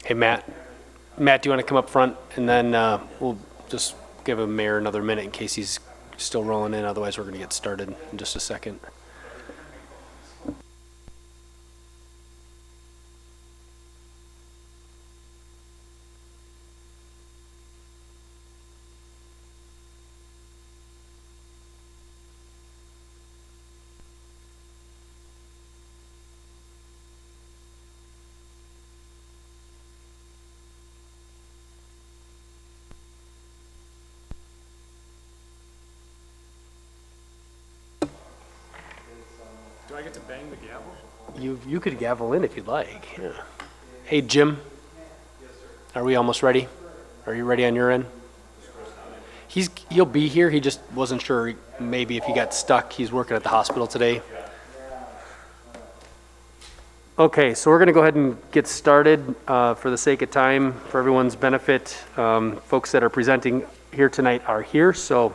Hey, Matt. Matt, do you want to come up front? And then we'll just give a mayor another minute in case he's still rolling in. Otherwise, we're going to get started in just a second. Do I get to bang the gavel? You could gavel in if you'd like. Yeah. Hey, Jim. Are we almost ready? Are you ready on your end? He'll be here. He just wasn't sure. Maybe if he got stuck, he's working at the hospital today. Okay, so we're going to go ahead and get started for the sake of time, for everyone's benefit. Folks that are presenting here tonight are here, so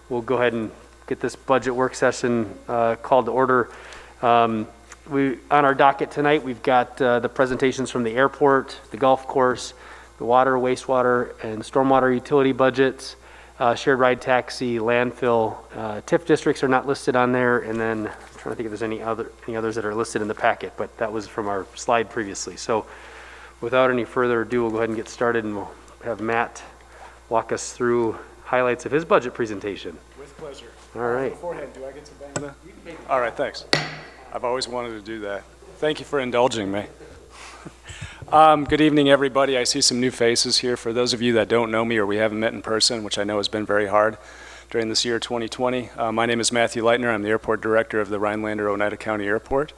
we'll go ahead and get this budget work session called to order. On our docket tonight, we've got the presentations from the airport, the golf course, the water, wastewater, and stormwater utility budgets, shared ride taxi, landfill. TIF districts are not listed on there, and then I'm trying to think if there's any others that are listed in the packet, but that was from our slide previously. So without any further ado, we'll go ahead and get started, and we'll have Matt walk us through highlights of his budget presentation. With pleasure. All right. Beforehand, do I get to bang the? All right, thanks. I've always wanted to do that. Thank you for indulging me. Good evening, everybody. I see some new faces here. For those of you that don't know me or we haven't met in person, which I know has been very hard during this year 2020, my name is Matthew Leitner. I'm the airport director of the Rhinelander Oneida County Airport.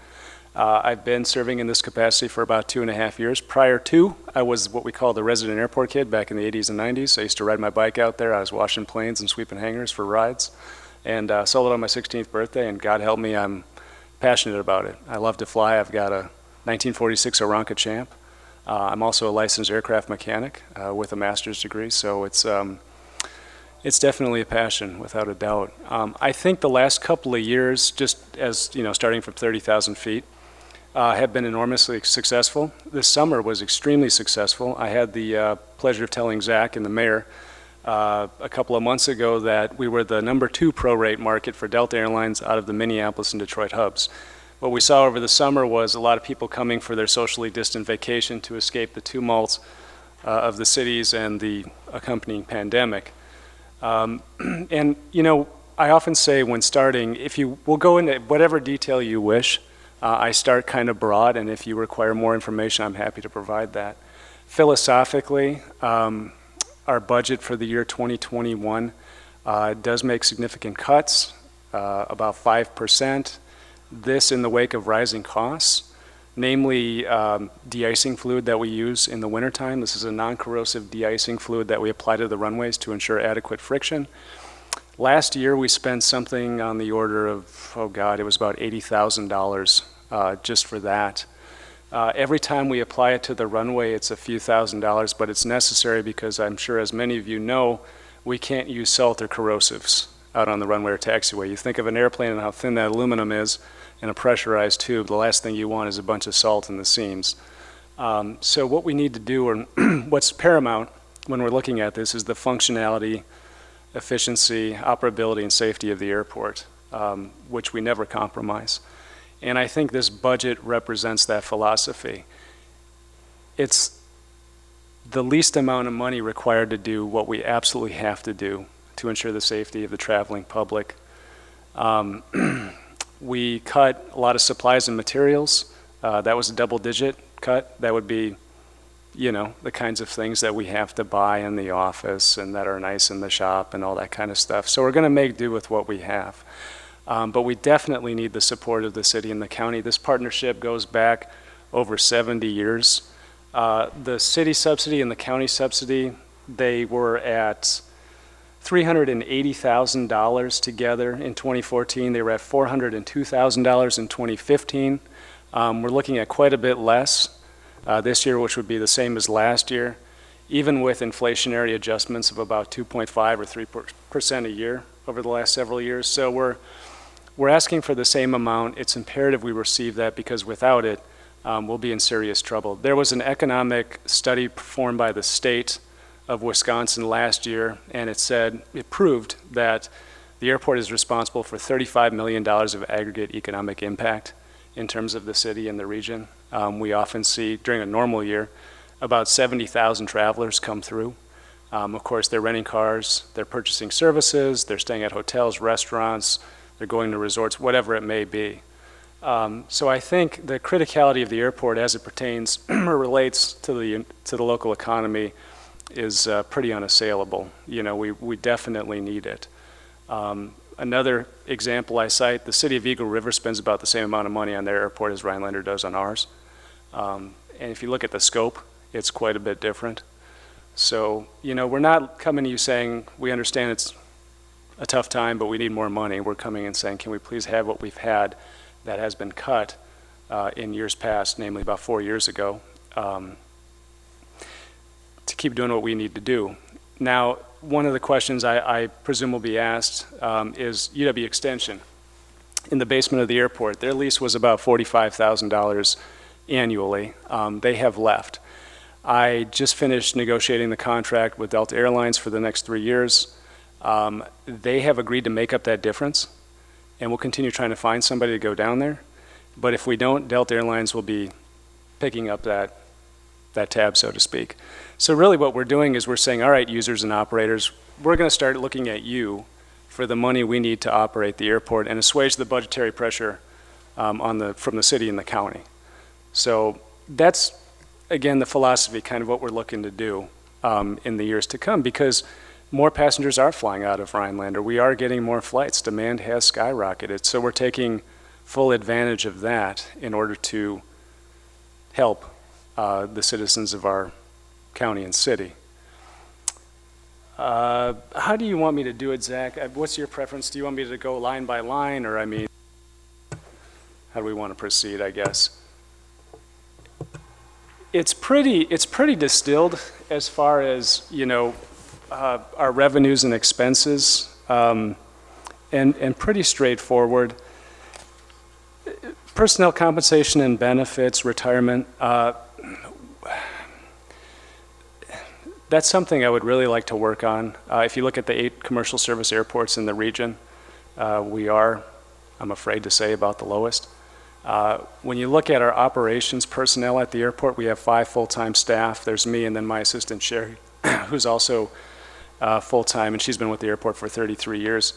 I've been serving in this capacity for about 2.5 years. Prior to, I was what we call the resident airport kid back in the 80s and 90s. I used to ride my bike out there. I was washing planes and sweeping hangars for rides, and sold it on my 16th birthday, and God help me, I'm passionate about it. I love to fly. I've got a 1946 Aeronca Champ. I'm also a licensed aircraft mechanic with a master's degree, so it's definitely a passion, without a doubt. I think the last couple of years, just as you know, starting from 30,000 feet, have been enormously successful. This summer was extremely successful. I had the pleasure of telling Zach and the mayor a couple of months ago that we were the #2 prorate market for Delta Airlines out of the Minneapolis and Detroit hubs. What we saw over the summer was a lot of people coming for their socially distant vacation to escape the tumults of the cities and the accompanying pandemic. And you know, I often say when starting, if you will go into whatever detail you wish, I start kind of broad, and if you require more information, I'm happy to provide that. Philosophically, our budget for the year 2021 does make significant cuts, about 5%. This in the wake of rising costs, namely de-icing fluid that we use in the wintertime. This is a non-corrosive de-icing fluid that we apply to the runways to ensure adequate friction. Last year we spent something on the order of, oh God, it was about $80,000 just for that. Every time we apply it to the runway, it's a few $1,000s, but it's necessary because I'm sure, as many of you know, we can't use salt or corrosives out on the runway or taxiway. You think of an airplane and how thin that aluminum is in a pressurized tube. The last thing you want is a bunch of salt in the seams. So what we need to do, or what's paramount when we're looking at this, is the functionality, efficiency, operability, and safety of the airport, which we never compromise. And I think this budget represents that philosophy. It's the least amount of money required to do what we absolutely have to do to ensure the safety of the traveling public. We cut a lot of supplies and materials. That was a double-digit cut. That would be, you know, the kinds of things that we have to buy in the office and that are nice in the shop and all that kind of stuff. So we're going to make do with what we have. But we definitely need the support of the city and the county. This partnership goes back over 70 years. The city subsidy and the county subsidy, they were at $380,000 together in 2014. They were at $402,000 in 2015. We're looking at quite a bit less this year, which would be the same as last year, even with inflationary adjustments of about 2.5 or 3% a year over the last several years. So we're asking for the same amount. It's imperative we receive that, because without it, we'll be in serious trouble. There was an economic study performed by the state of Wisconsin last year, and it proved that the airport is responsible for $35 million of aggregate economic impact in terms of the city and the region. We often see, during a normal year, about 70,000 travelers come through. Of course, they're renting cars, they're purchasing services, they're staying at hotels, restaurants, they're going to resorts, whatever it may be. So I think the criticality of the airport as it pertains or relates to the local economy is pretty unassailable. You know, we definitely need it. Another example I cite, the city of Eagle River spends about the same amount of money on their airport as Rhinelander does on ours. And if you look at the scope, it's quite a bit different. So, you know, we're not coming to you saying, we understand it's a tough time, but we need more money. We're coming and saying, can we please have what we've had that has been cut in years past, namely about 4 years ago, to keep doing what we need to do. Now, one of the questions I presume will be asked is UW Extension. In the basement of the airport, their lease was about $45,000 annually. They have left. I just finished negotiating the contract with Delta Airlines for the next 3 years. They have agreed to make up that difference, and we'll continue trying to find somebody to go down there. But if we don't, Delta Airlines will be picking up that tab, so to speak. So really what we're doing is we're saying, all right, users and operators, we're going to start looking at you for the money we need to operate the airport and assuage the budgetary pressure from the city and the county. So that's, again, the philosophy, kind of what we're looking to do in the years to come, because more passengers are flying out of Rhinelander. We are getting more flights. Demand has skyrocketed. So we're taking full advantage of that in order to help the citizens of our county and city. How do you want me to do it, Zach? What's your preference? Do you want me to go line by line, or I mean, how do we want to proceed, I guess? It's pretty distilled as far as, you know, our revenues and expenses, and pretty straightforward. Personnel compensation and benefits, retirement, that's something I would really like to work on. If you look at the 8 commercial service airports in the region, we are, I'm afraid to say, about the lowest. When you look at our operations personnel at the airport, we have 5 full-time staff. There's me and then my assistant, Sherry, who's also full-time, and she's been with the airport for 33 years.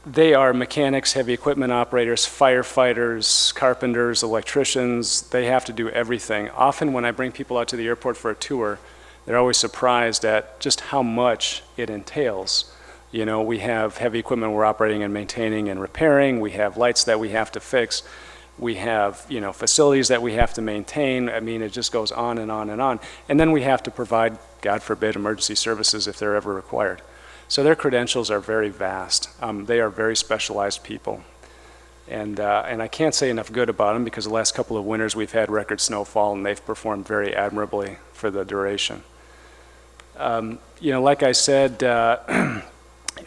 They are mechanics, heavy equipment operators, firefighters, carpenters, electricians. They have to do everything. Often when I bring people out to the airport for a tour, they're always surprised at just how much it entails. You know, we have heavy equipment we're operating and maintaining and repairing. We have lights that we have to fix. We have, you know, facilities that we have to maintain. I mean, it just goes on and on and on. And then we have to provide, God forbid, emergency services if they're ever required. So their credentials are very vast. They are very specialized people. And I can't say enough good about them, because the last couple of winters we've had record snowfall and they've performed very admirably for the duration. You know, like I said,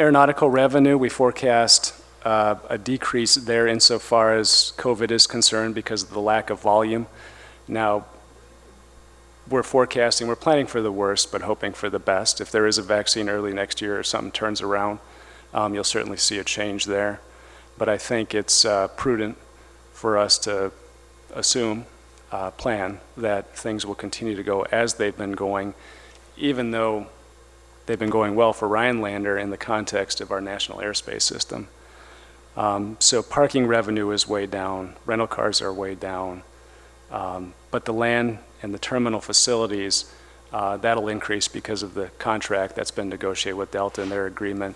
aeronautical revenue, we forecast a decrease there insofar as COVID is concerned because of the lack of volume. Now, we're planning for the worst, but hoping for the best. If there is a vaccine early next year or something turns around, you'll certainly see a change there. But I think it's prudent for us to assume, plan that things will continue to go as they've been going, even though they've been going well for Rhinelander in the context of our national airspace system. So parking revenue is way down, rental cars are way down, but the land and the terminal facilities, that'll increase because of the contract that's been negotiated with Delta and their agreement.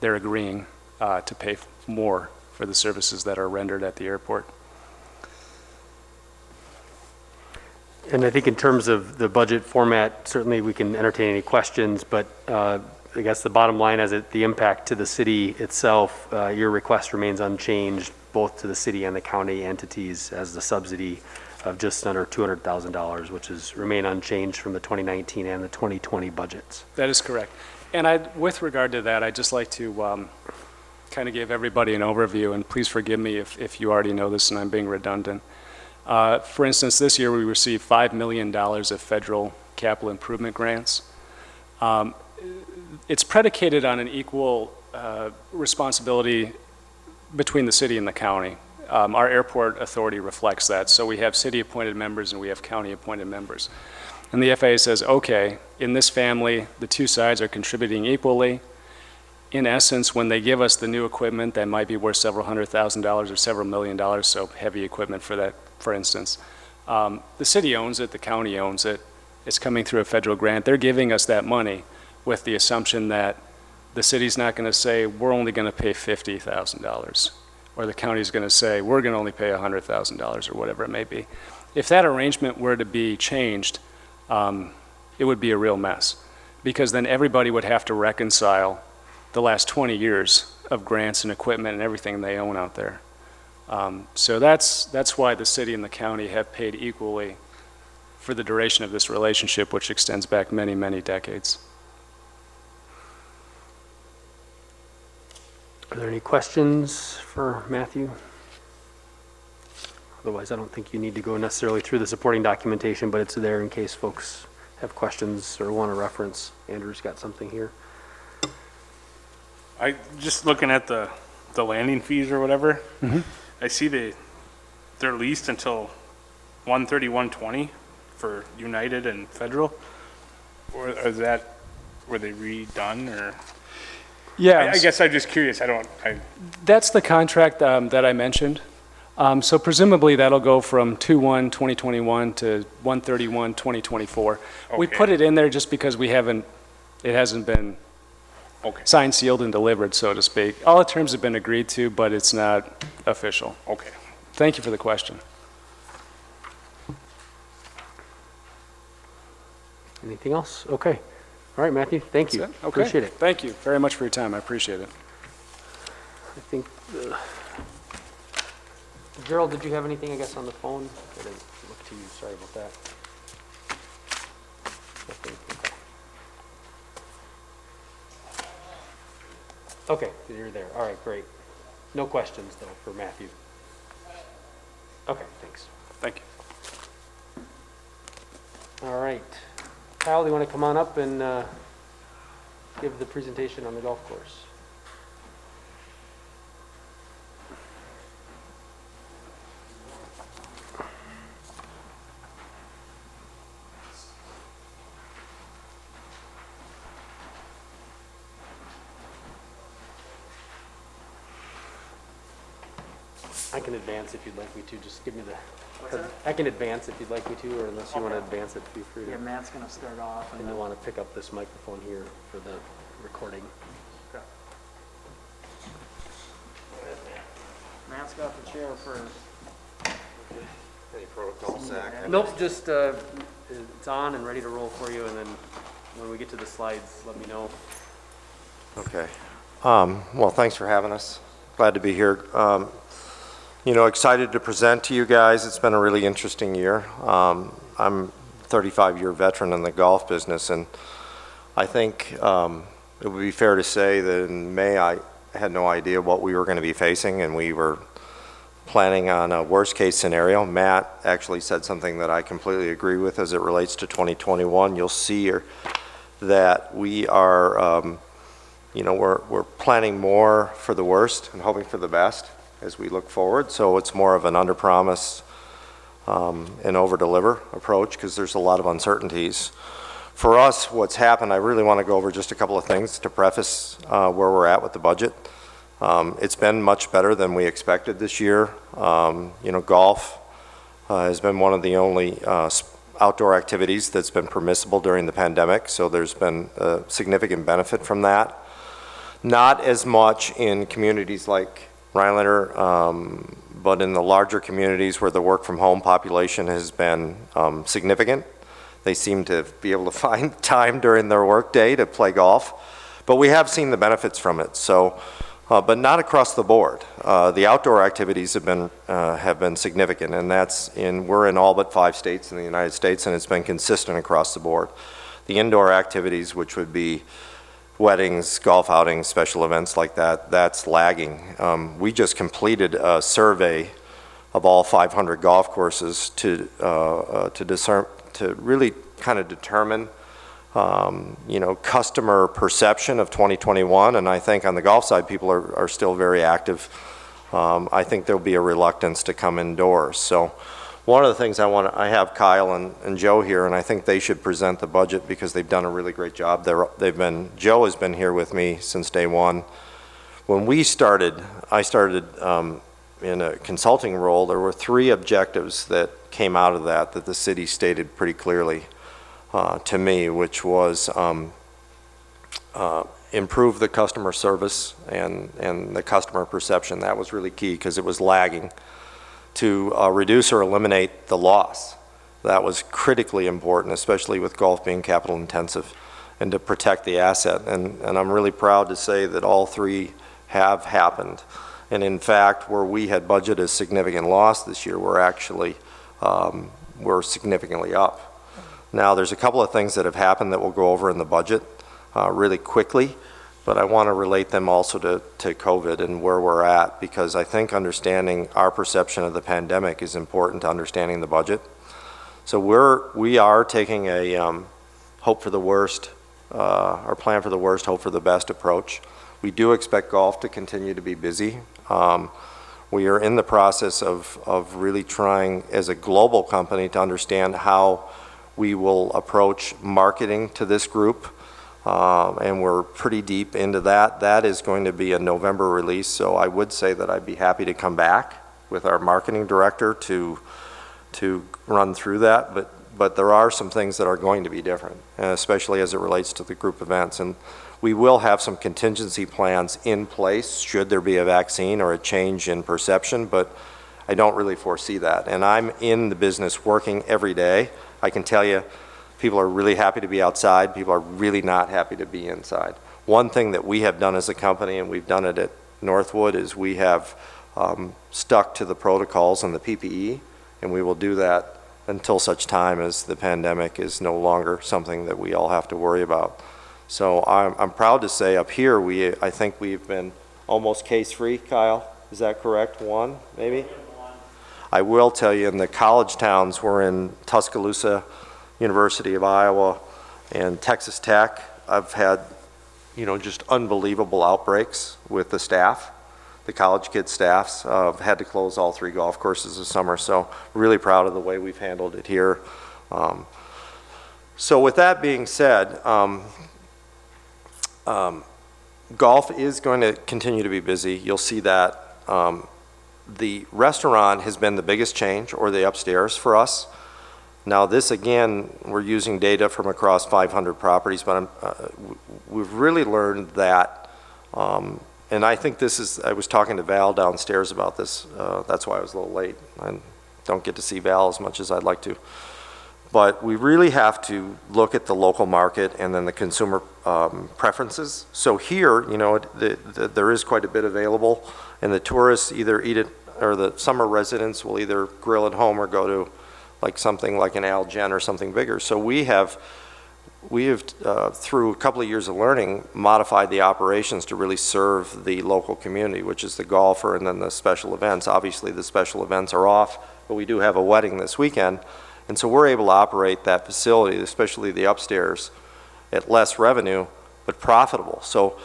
They're agreeing to pay more for the services that are rendered at the airport. And I think in terms of the budget format, certainly we can entertain any questions, but I guess the bottom line is that the impact to the city itself, your request remains unchanged, both to the city and the county entities, as the subsidy of just under $200,000, which is remain unchanged from the 2019 and the 2020 budgets. That is correct. And with regard to that, I'd just like to kind of give everybody an overview, and please forgive me if you already know this and I'm being redundant. For instance, this year we received $5 million of federal capital improvement grants. It's predicated on an equal responsibility between the city and the county. Our airport authority reflects that. So we have city-appointed members and we have county-appointed members. And the FAA says, okay, in this family, the two sides are contributing equally. In essence, when they give us the new equipment that might be worth several $100,000 or several $1 million, so heavy equipment for that, for instance, the city owns it, the county owns it, it's coming through a federal grant. They're giving us that money with the assumption that the city's not going to say, we're only going to pay $50,000, or the county's going to say, we're going to only pay $100,000, or whatever it may be. If that arrangement were to be changed, it would be a real mess, because then everybody would have to reconcile the last 20 years of grants and equipment and everything they own out there. So that's why the city and the county have paid equally for the duration of this relationship, which extends back many, many decades. Are there any questions for Matthew? Otherwise, I don't think you need to go necessarily through the supporting documentation, but it's there in case folks have questions or want to reference. Andrew's got something here. I just looking at the landing fees or whatever. Mhm. I see they're leased until 1/31/20 for United and Federal. Or is that were they redone or? Yeah, I guess I'm just curious. that's the contract that I mentioned. So presumably that'll go from 2/1/2021 to 1/31/2024. We Okay. put it in there just because it hasn't been Okay. signed, sealed, and delivered, so to speak. All the terms have been agreed to, but it's not official. Okay. Thank you for the question. Anything else? Okay. All right, Matthew, thank you. That's it? Okay. Appreciate it. Thank you very much for your time. I appreciate it. I think, Gerald, did you have anything, I guess, on the phone? I didn't look to you, sorry about that. Nothing, okay. Okay, you're there. All right, great. No questions, though, for Matthew. Okay, thanks. Thank you. All right. Kyle, do you want to come on up and give the presentation on the golf course? I can advance if you'd like me to. Just give me the. I can advance if you'd like me to, or unless you want to advance it, feel free to. Yeah, Matt's gonna start off And and you then, want to pick up this microphone here for the recording. Matt's got the chair first. Any protocol, Zach? Nope, just it's on and ready to roll for you, and then when we get to the slides, let me know. Okay. Well, thanks for having us. Glad to be here. Excited to present to you guys. It's been a really interesting year. I'm a 35-year veteran in the golf business, and I think it would be fair to say that in May I had no idea what we were going to be facing, and we were planning on a worst-case scenario. Matt actually said something that I completely agree with as it relates to 2021. You'll see here that we are, we're planning more for the worst and hoping for the best as we look forward. So it's more of an under-promise and over-deliver approach because there's a lot of uncertainties. For us, what's happened, I really want to go over just a couple of things to preface where we're at with the budget. It's been much better than we expected this year. Golf has been one of the only outdoor activities that's been permissible during the pandemic, so there's been a significant benefit from that. Not as much in communities like Rhinelander, but in the larger communities where the work from home population has been significant. They seem to be able to find time during their work day to play golf, but we have seen the benefits from it. So, but not across the board. The outdoor activities have been significant, and we're in all but 5 states in the United States, and it's been consistent across the board. The indoor activities, which would be weddings, golf outings, special events like that, that's lagging. We just completed a survey of all 500 golf courses to really kind of determine customer perception of 2021, and I think on the golf side, people are still very active. I think there'll be a reluctance to come indoors. So one of the things I have Kyle and Joe here, and I think they should present the budget because they've done a really great job. Joe has been here with me since day one. When I started in a consulting role, there were 3 objectives that came out of that the city stated pretty clearly to me, which was improve the customer service and the customer perception. That was really key because it was lagging. To reduce or eliminate the loss. That was critically important, especially with golf being capital intensive, and to protect the asset. And I'm really proud to say that all 3 have happened. And in fact, where we had budgeted a significant loss this year, we're significantly up. Now, there's a couple of things that have happened that we'll go over in the budget really quickly, but I want to relate them also to COVID and where we're at, because I think understanding our perception of the pandemic is important to understanding the budget. So we are taking a hope for the worst, or plan for the worst, hope for the best approach. We do expect golf to continue to be busy. We are in the process of really trying as a global company to understand how we will approach marketing to this group. And we're pretty deep into that. That is going to be a November release, so I would say that I'd be happy to come back with our marketing director to run through that, but there are some things that are going to be different, especially as it relates to the group events. And we will have some contingency plans in place should there be a vaccine or a change in perception, but I don't really foresee that. And I'm in the business working every day. I can tell you, people are really happy to be outside. People are really not happy to be inside. One thing that we have done as a company, and we've done it at Northwood, is we have stuck to the protocols and the PPE, and we will do that until such time as the pandemic is no longer something that we all have to worry about. So I'm proud to say up here, I think we've been almost case-free, Kyle. Is that correct? 1, maybe? I will tell you, in the college towns, we're in Tuscaloosa, University of Iowa, and Texas Tech. I've had, just unbelievable outbreaks with the staff. The college kid staffs have had to close all 3 golf courses this summer, so really proud of the way we've handled it here. So with that being said, golf is going to continue to be busy. You'll see that. The restaurant has been the biggest change, or the upstairs for us. Now this, again, we're using data from across 500 properties, but we've really learned that, and I think this is, I was talking to Val downstairs about this, that's why I was a little late. I don't get to see Val as much as I'd like to. But we really have to look at the local market and then the consumer preferences. So here, there is quite a bit available, and the tourists either eat it, or the summer residents will either grill at home or go to something like an Al Gen or something bigger. So we have through a couple of years of learning, modified the operations to really serve the local community, which is the golfer and then the special events. Obviously the special events are off, but we do have a wedding this weekend. And so we're able to operate that facility, especially the upstairs, at less revenue, but profitable. So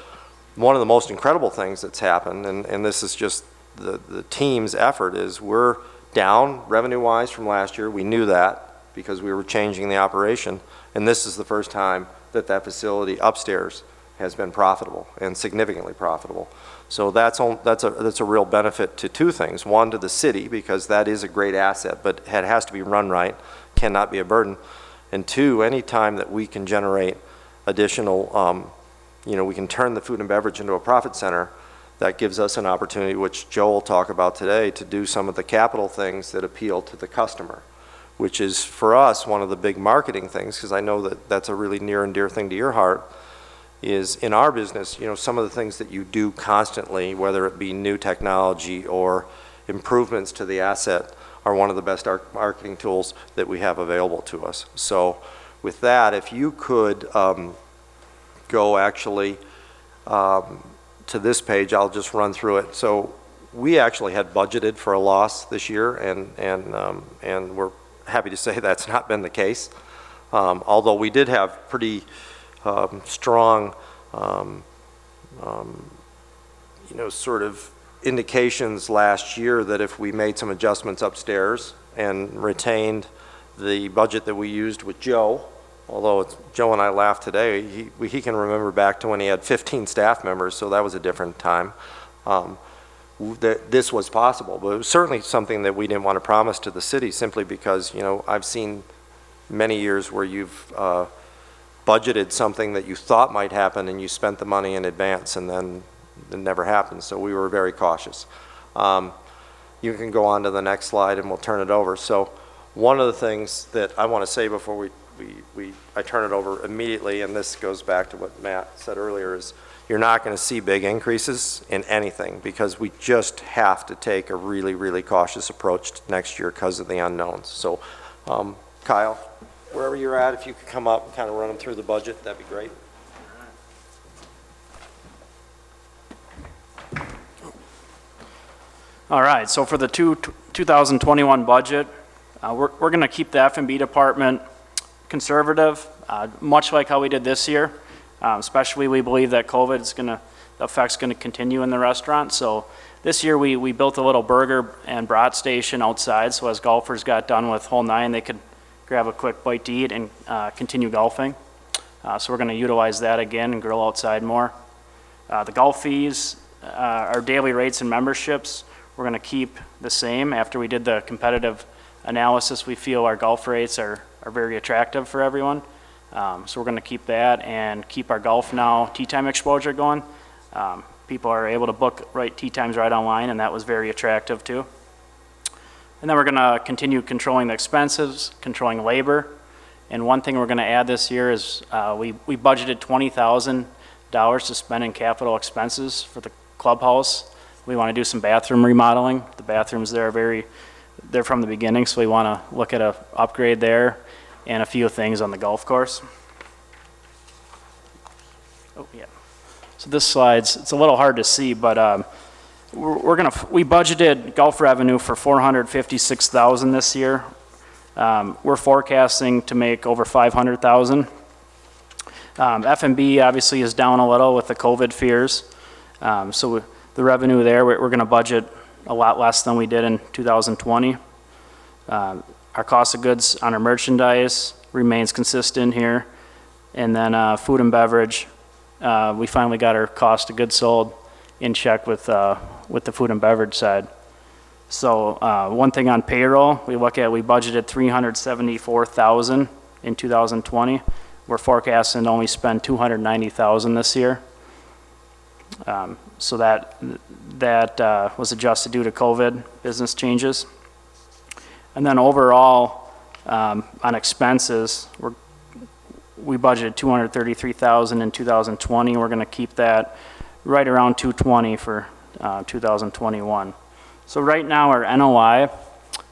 one of the most incredible things that's happened, and this is just the team's effort, is we're down revenue-wise from last year. We knew that because we were changing the operation, and this is the first time that facility upstairs has been profitable, and significantly profitable. So that's a real benefit to 2 things. One, to the city, because that is a great asset, but it has to be run right, cannot be a burden. And 2, any time that we can generate additional, we can turn the food and beverage into a profit center, that gives us an opportunity, which Joe will talk about today, to do some of the capital things that appeal to the customer, which is for us one of the big marketing things, because I know that that's a really near and dear thing to your heart, is in our business, some of the things that you do constantly, whether it be new technology or improvements to the asset, are one of the best marketing tools that we have available to us. So with that, if you could go actually to this page, I'll just run through it. So We actually had budgeted for a loss this year, and we're happy to say that's not been the case. Although we did have pretty strong, sort of indications last year that if we made some adjustments upstairs and retained the budget that we used with Joe, although Joe and I laughed today, he can remember back to when he had 15 staff members, so that was a different time. This was possible, but it was certainly something that we didn't want to promise to the city, simply because, I've seen many years where you've budgeted something that you thought might happen and you spent the money in advance and then it never happened, so we were very cautious. You can go on to the next slide and we'll turn it over. So one of the things that I want to say before I turn it over immediately, and this goes back to what Matt said earlier, is you're not going to see big increases in anything because we just have to take a really, really cautious approach next year because of the unknowns. So Kyle, wherever you're at, if you could come up and kind of run them through the budget, that'd be great. All right, so for the 2021 budget, we're going to keep the F&B department conservative, much like how we did this year. Especially we believe that the effect's going to continue in the restaurant. So this year we built a little burger and brat station outside, so as golfers got done with hole 9, they could grab a quick bite to eat and continue golfing. So we're going to utilize that again and grill outside more. The golf fees, our daily rates and memberships, we're going to keep the same. After we did the competitive analysis, we feel our golf rates are very attractive for everyone. So we're going to keep that and keep our Golf Now tee time exposure going. People are able to book tee times right online, and that was very attractive too. And then we're going to continue controlling the expenses, controlling labor. And one thing we're going to add this year is we budgeted $20,000 to spend in capital expenses for the clubhouse. We want to do some bathroom remodeling. The bathrooms there they're from the beginning, so we want to look at an upgrade there and a few things on the golf course. Oh yeah. So this slide's, it's a little hard to see, but we budgeted golf revenue for $456,000 this year. We're forecasting to make over $500,000. F&B obviously is down a little with the COVID fears. So the revenue there, we're going to budget a lot less than we did in 2020. Our cost of goods on our merchandise remains consistent here. And then food and beverage, we finally got our cost of goods sold in check with the food and beverage side. So one thing on payroll, we budgeted $374,000 in 2020. We're forecasting to only spend $290,000 this year. So that was adjusted due to COVID business changes. And then overall, on expenses, we budgeted $233,000 in 2020. We're going to keep that right around $220,000 for 2021. So right now our NOI,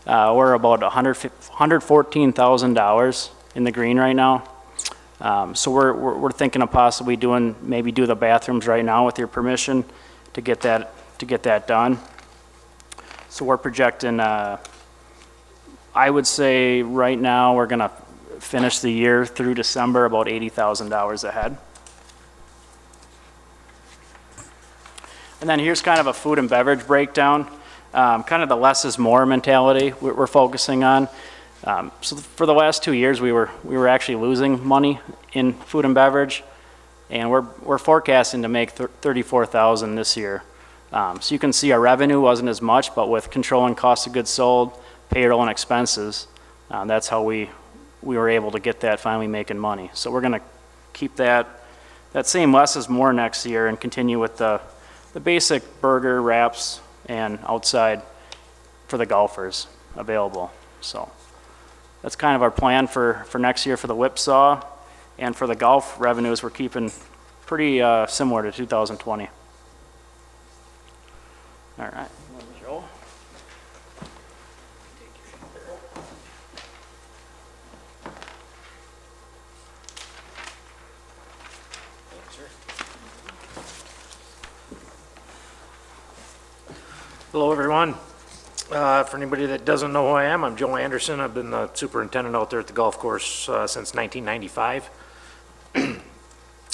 we're about $114,000 in the green right now. So we're thinking of possibly do the bathrooms right now with your permission to get that done. So we're projecting, I would say right now we're going to finish the year through December about $80,000 ahead. And then here's kind of a food and beverage breakdown, kind of the less is more mentality we're focusing on. So for the last 2 years, we were actually losing money in food and beverage, and we're forecasting to make $34,000 this year. So you can see our revenue wasn't as much, but with controlling cost of goods sold, payroll, and expenses, that's how we were able to get that finally making money. So we're going to keep that same less is more next year and continue with the basic burger, wraps, and outside for the golfers available. So that's kind of our plan for next year for the whipsaw, and for the golf revenues we're keeping pretty similar to 2020. All right, Joe. Hello, everyone. For anybody that doesn't know who I am, I'm Joe Anderson. I've been the superintendent out there at the golf course since 1995.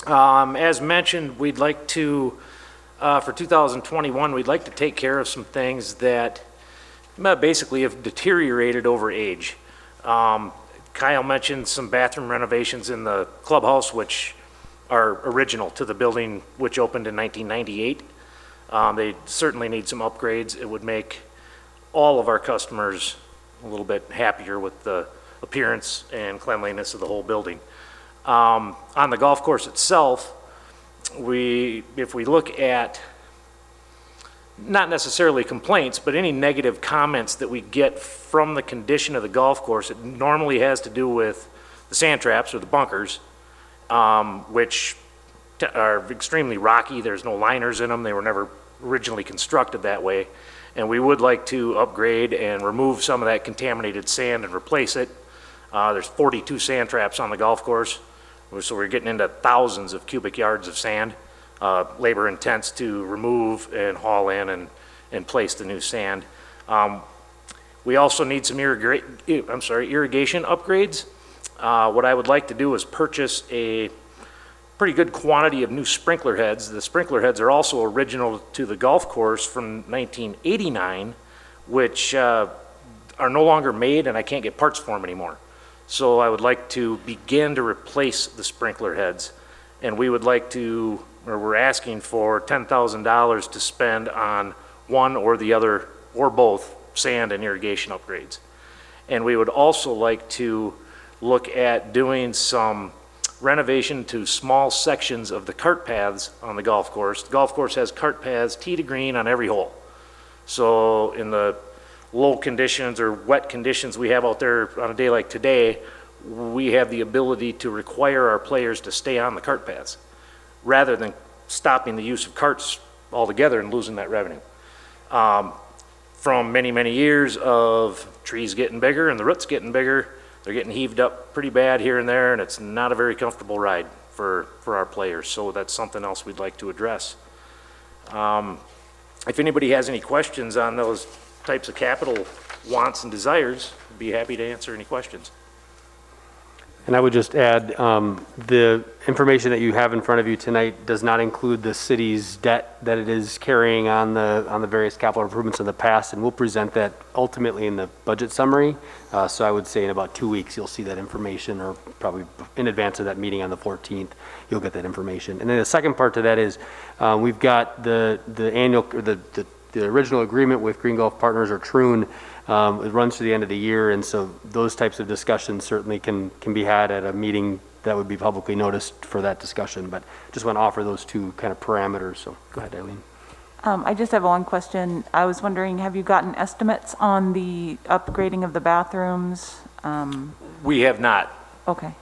As mentioned, we'd like to, for 2021, we'd like to take care of some things that basically have deteriorated over age. Kyle mentioned some bathroom renovations in the clubhouse, which are original to the building, which opened in 1998. They certainly need some upgrades. It would make all of our customers a little bit happier with the appearance and cleanliness of the whole building. On the golf course itself, if we look at not necessarily complaints, but any negative comments that we get from the condition of the golf course, it normally has to do with the sand traps or the bunkers, which are extremely rocky. There's no liners in them. They were never originally constructed that way. And we would like to upgrade and remove some of that contaminated sand and replace it. There's 42 sand traps on the golf course, so we're getting into thousands of cubic yards of sand. Labor intense to remove and haul in and place the new sand. We also need some irrigation upgrades. What I would like to do is purchase a pretty good quantity of new sprinkler heads. The sprinkler heads are also original to the golf course from 1989, which are no longer made, and I can't get parts for them anymore. So I would like to begin to replace the sprinkler heads, and we would like to, or we're asking for $10,000 to spend on one or the other, or both, sand and irrigation upgrades. And we would also like to look at doing some renovation to small sections of the cart paths on the golf course. The golf course has cart paths tee to green on every hole. So in the low conditions or wet conditions we have out there on a day like today, we have the ability to require our players to stay on the cart paths rather than stopping the use of carts altogether and losing that revenue. From many, many years of trees getting bigger and the roots getting bigger, they're getting heaved up pretty bad here and there, and it's not a very comfortable ride for our players. So that's something else we'd like to address. If anybody has any questions on those types of capital wants and desires, I'd be happy to answer any questions. And I would just add, the information that you have in front of you tonight does not include the city's debt that it is carrying on the various capital improvements in the past, and we'll present that ultimately in the budget summary. So I would say in about 2 weeks, you'll see that information, or probably in advance of that meeting on the 14th, you'll get that information. And then the second part to that is, we've got the annual, or the original agreement with Green Golf Partners, or Troon. It runs to the end of the year, and so those types of discussions certainly can be had at a meeting that would be publicly noticed for that discussion. But just want to offer those two kind of parameters. So go ahead, Eileen. I just have one question. I was wondering, have you gotten estimates on the upgrading of the bathrooms? We have not. Okay.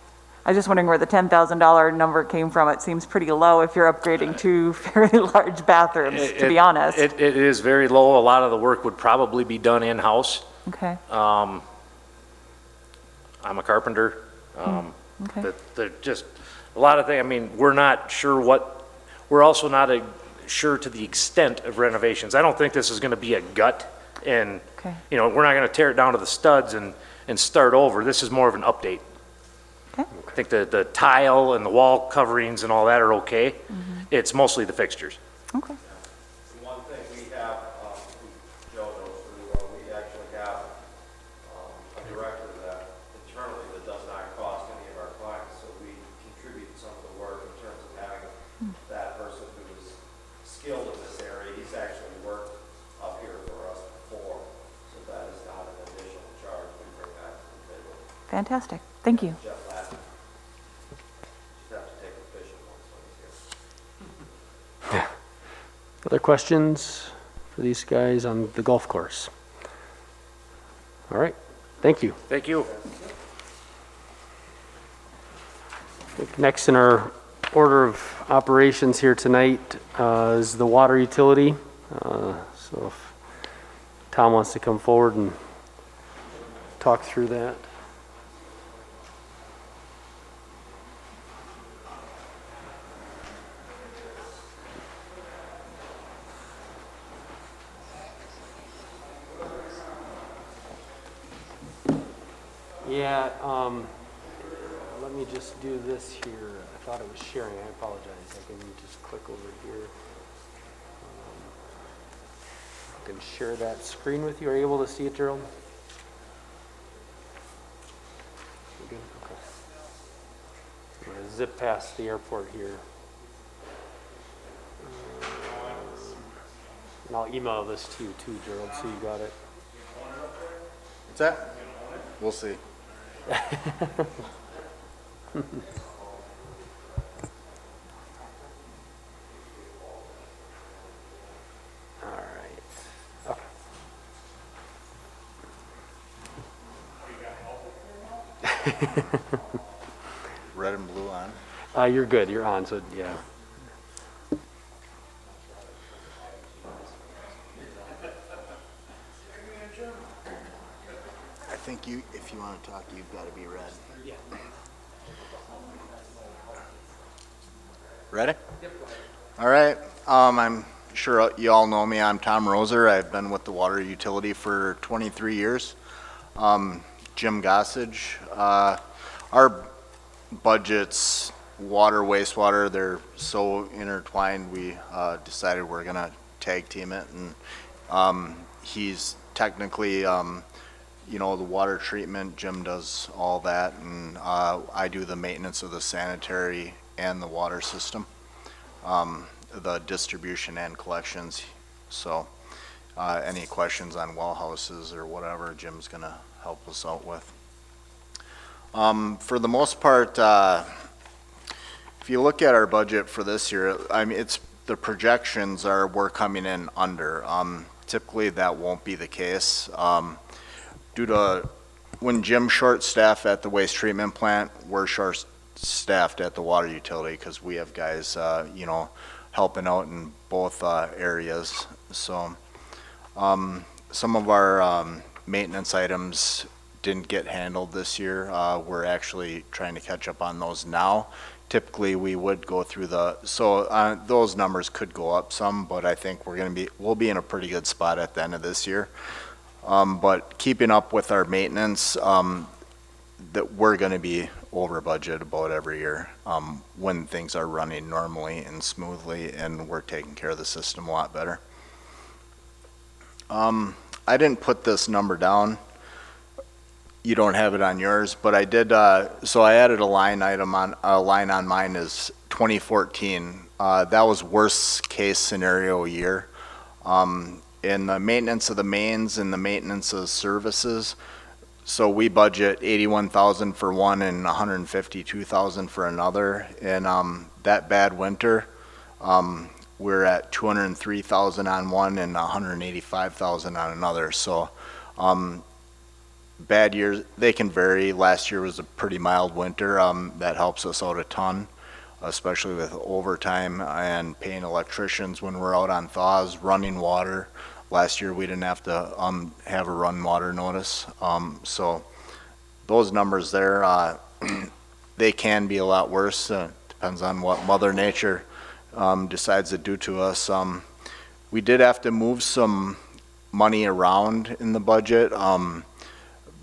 I was just wondering where the $10,000 number came from. It seems pretty low if you're upgrading two very large bathrooms, to be honest. It is very low. A lot of the work would probably be done in-house. Okay. I'm a carpenter. Okay. They're just a lot of things. I mean, we're not sure we're also not sure to the extent of renovations. I don't think this is going to be a gut, and Okay. we're not going to tear it down to the studs and start over. This is more of an update. Okay. I think the tile and the wall coverings and all that are okay. It's mostly the fixtures. Okay. One thing we have, Joe knows pretty well, we actually have a director that internally that does not cost any of our clients, so we contribute some of the work in terms of having that person who is skilled in this area. He's actually worked up here for us before, so that is not an additional charge we bring back to the table. Fantastic. Thank you. Jeff Latin. Just have to take a fishing once when he's here. Other questions for these guys on the golf course? All right, thank you. Thank you. Next in our order of operations here tonight is the water utility. So if Tom wants to come forward and talk through that. Yeah, let me just do this here. I thought it was sharing. I apologize. I can just click over here. I can share that screen with you. Are you able to see it, Gerald? You good? Okay. I'm gonna zip past the airport here. And I'll email this to you too, Gerald, so you got it. What's that? We'll see. All right. Okay. Red and blue on. You're good. You're on, so yeah. I think you, if you want to talk, you've got to be red. Yeah. Ready? Yep. All right. I'm sure you all know me. I'm Tom Roser. I've been with the water utility for 23 years. Jim Gossage. Our budgets, water, wastewater, they're so intertwined, we decided we're going to tag team it. And he's technically, you know, the water treatment. Jim does all that. And I do the maintenance of the sanitary and the water system, the distribution and collections. So any questions on well houses or whatever, Jim's going to help us out with. For the most part, if you look at our budget for this year, I mean, the projections are we're coming in under. Typically, that won't be the case. Due to when Jim's short-staffed at the waste treatment plant, we're short-staffed at the water utility because we have guys, you know, helping out in both areas. So some of our maintenance items didn't get handled this year. We're actually trying to catch up on those now. Typically, we would go through those numbers could go up some, but I think we'll be in a pretty good spot at the end of this year. But keeping up with our maintenance, that we're going to be over budget about every year when things are running normally and smoothly, and we're taking care of the system a lot better. I didn't put this number down. You don't have it on yours, but I did. So I added a line on mine is 2014. That was worst case scenario year. In the maintenance of the mains and the maintenance of services, so we budget 81,000 for one and 152,000 for another. And that bad winter, we're at 203,000 on one and 185,000 on another. So bad years, they can vary. Last year was a pretty mild winter. That helps us out a ton, especially with overtime and paying electricians when we're out on thaws, running water. Last year we didn't have to have a run water notice. So those numbers there, they can be a lot worse. Depends on what Mother Nature decides to do to us. We did have to move some money around in the budget.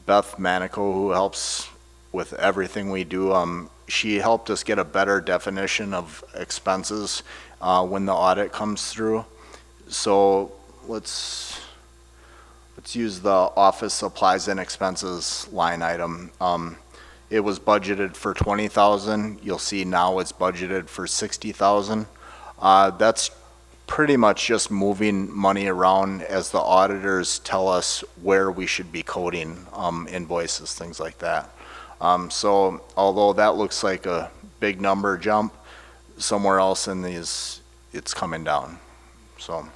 Beth Manico, who helps with everything we do, she helped us get a better definition of expenses when the audit comes through. So let's use the office supplies and expenses line item. It was budgeted for 20,000. You'll see now it's budgeted for 60,000. That's pretty much just moving money around as the auditors tell us where we should be coding invoices, things like that. So although that looks like a big number jump, somewhere else in these it's coming down. So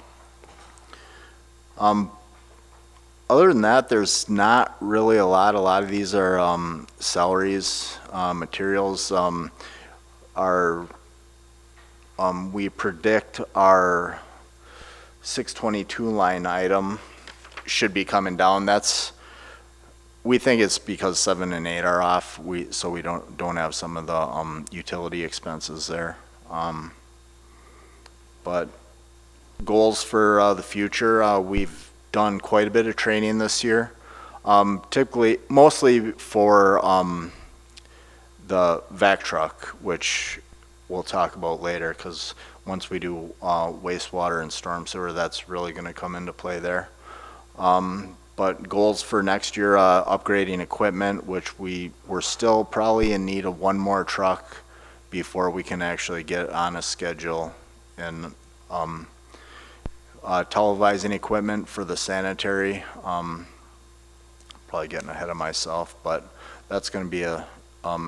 other than that, there's not really a lot. A lot of these are salaries, materials. We predict our 622 line item should be coming down. We think it's because 7 and 8 are off. So we don't have some of the utility expenses there. But goals for the future, we've done quite a bit of training this year. Typically, mostly for the vac truck, which we'll talk about later, because once we do wastewater and storm sewer, that's really going to come into play there. But goals for next year, upgrading equipment, which we're still probably in need of one more truck before we can actually get on a schedule, and televising equipment for the sanitary. Probably getting ahead of myself, but that's going to be a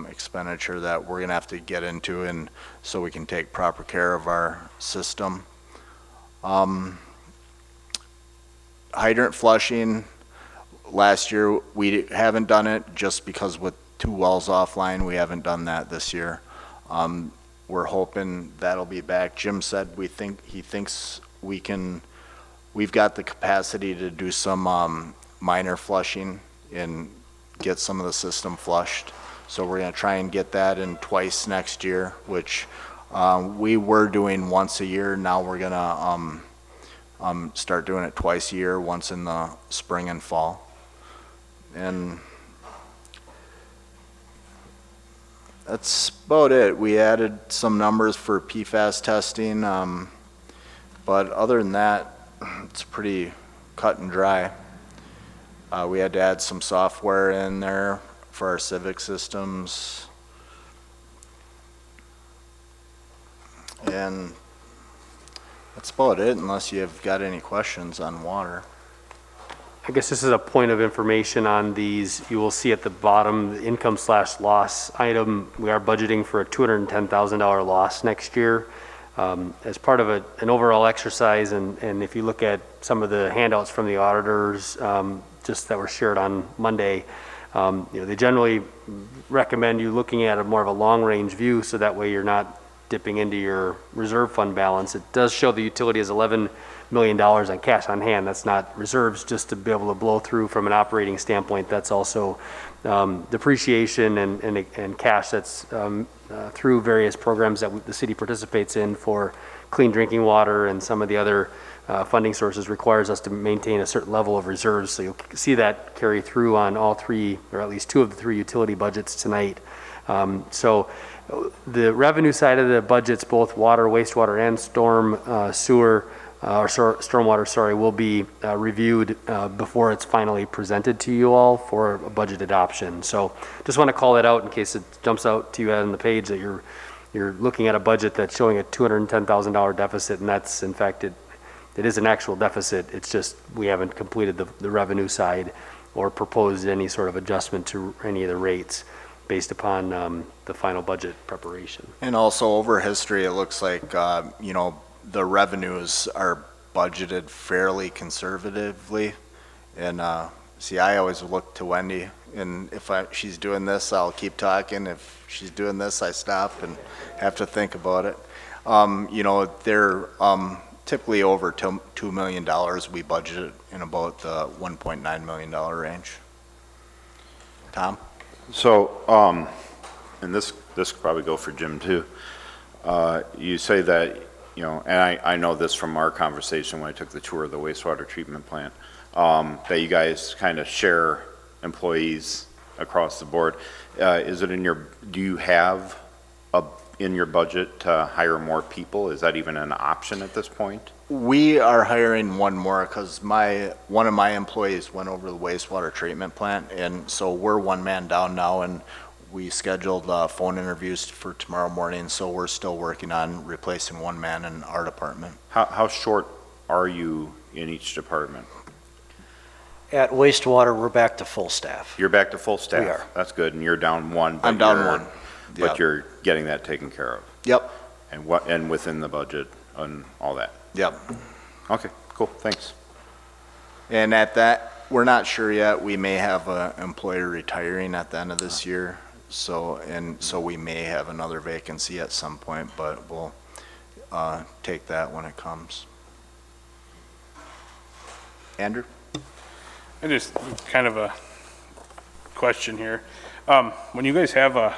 expenditure that we're going to have to get into, and so we can take proper care of our system. Hydrant flushing, last year we haven't done it just because with 2 wells offline, we haven't done that this year. We're hoping that'll be back. Jim said he thinks we've got the capacity to do some minor flushing and get some of the system flushed. So we're going to try and get that in twice next year, which we were doing once a year. Now we're going to start doing it twice a year, once in the spring and fall. And that's about it. We added some numbers for PFAS testing, but other than that, it's pretty cut and dry. We had to add some software in there for our civic systems. And that's about it, unless you've got any questions on water. I guess this is a point of information on these. You will see at the bottom, the income/loss item, we are budgeting for a $210,000 loss next year. As part of an overall exercise, and if you look at some of the handouts from the auditors, just that were shared on Monday, they generally recommend you looking at more of a long-range view, so that way you're not dipping into your reserve fund balance. It does show the utility has $11 million on cash on hand. That's not reserves just to be able to blow through from an operating standpoint. That's also depreciation and cash that's through various programs that the city participates in for clean drinking water, and some of the other funding sources requires us to maintain a certain level of reserves. So you'll see that carry through on all 3, or at least 2 of the 3 utility budgets tonight. So the revenue side of the budgets, both water, wastewater, and stormwater, will be reviewed before it's finally presented to you all for a budget adoption. So just want to call that out in case it jumps out to you on the page that you're looking at a budget that's showing a $210,000 deficit, and that's, in fact, it is an actual deficit. It's just we haven't completed the revenue side or proposed any sort of adjustment to any of the rates based upon the final budget preparation. And also over history, it looks like, the revenues are budgeted fairly conservatively. And see, I always look to Wendy, and if she's doing this, I'll keep talking. If she's doing this, I stop and have to think about it. They're typically over $2 million. We budgeted in about the $1.9 million range. Tom? So, and this could probably go for Jim too. You say that, and I know this from our conversation when I took the tour of the wastewater treatment plant, that you guys kind of share employees across the board. Do you have in your budget to hire more people? Is that even an option at this point? We are hiring one more because one of my employees went over to the wastewater treatment plant, and so we're one man down now, and we scheduled phone interviews for tomorrow morning, so we're still working on replacing one man in our department. How short are you in each department? At wastewater, we're back to full staff. You're back to full staff? We are. That's good, and you're down one. I'm down one. But Yep. you're getting that taken care of? Yep. And within the budget and all that? Yep. Okay, cool, thanks. And at that, we're not sure yet. We may have an employee retiring at the end of this year, so we may have another vacancy at some point, but we'll take that when it comes. Andrew? I just kind of a question here. When you guys have a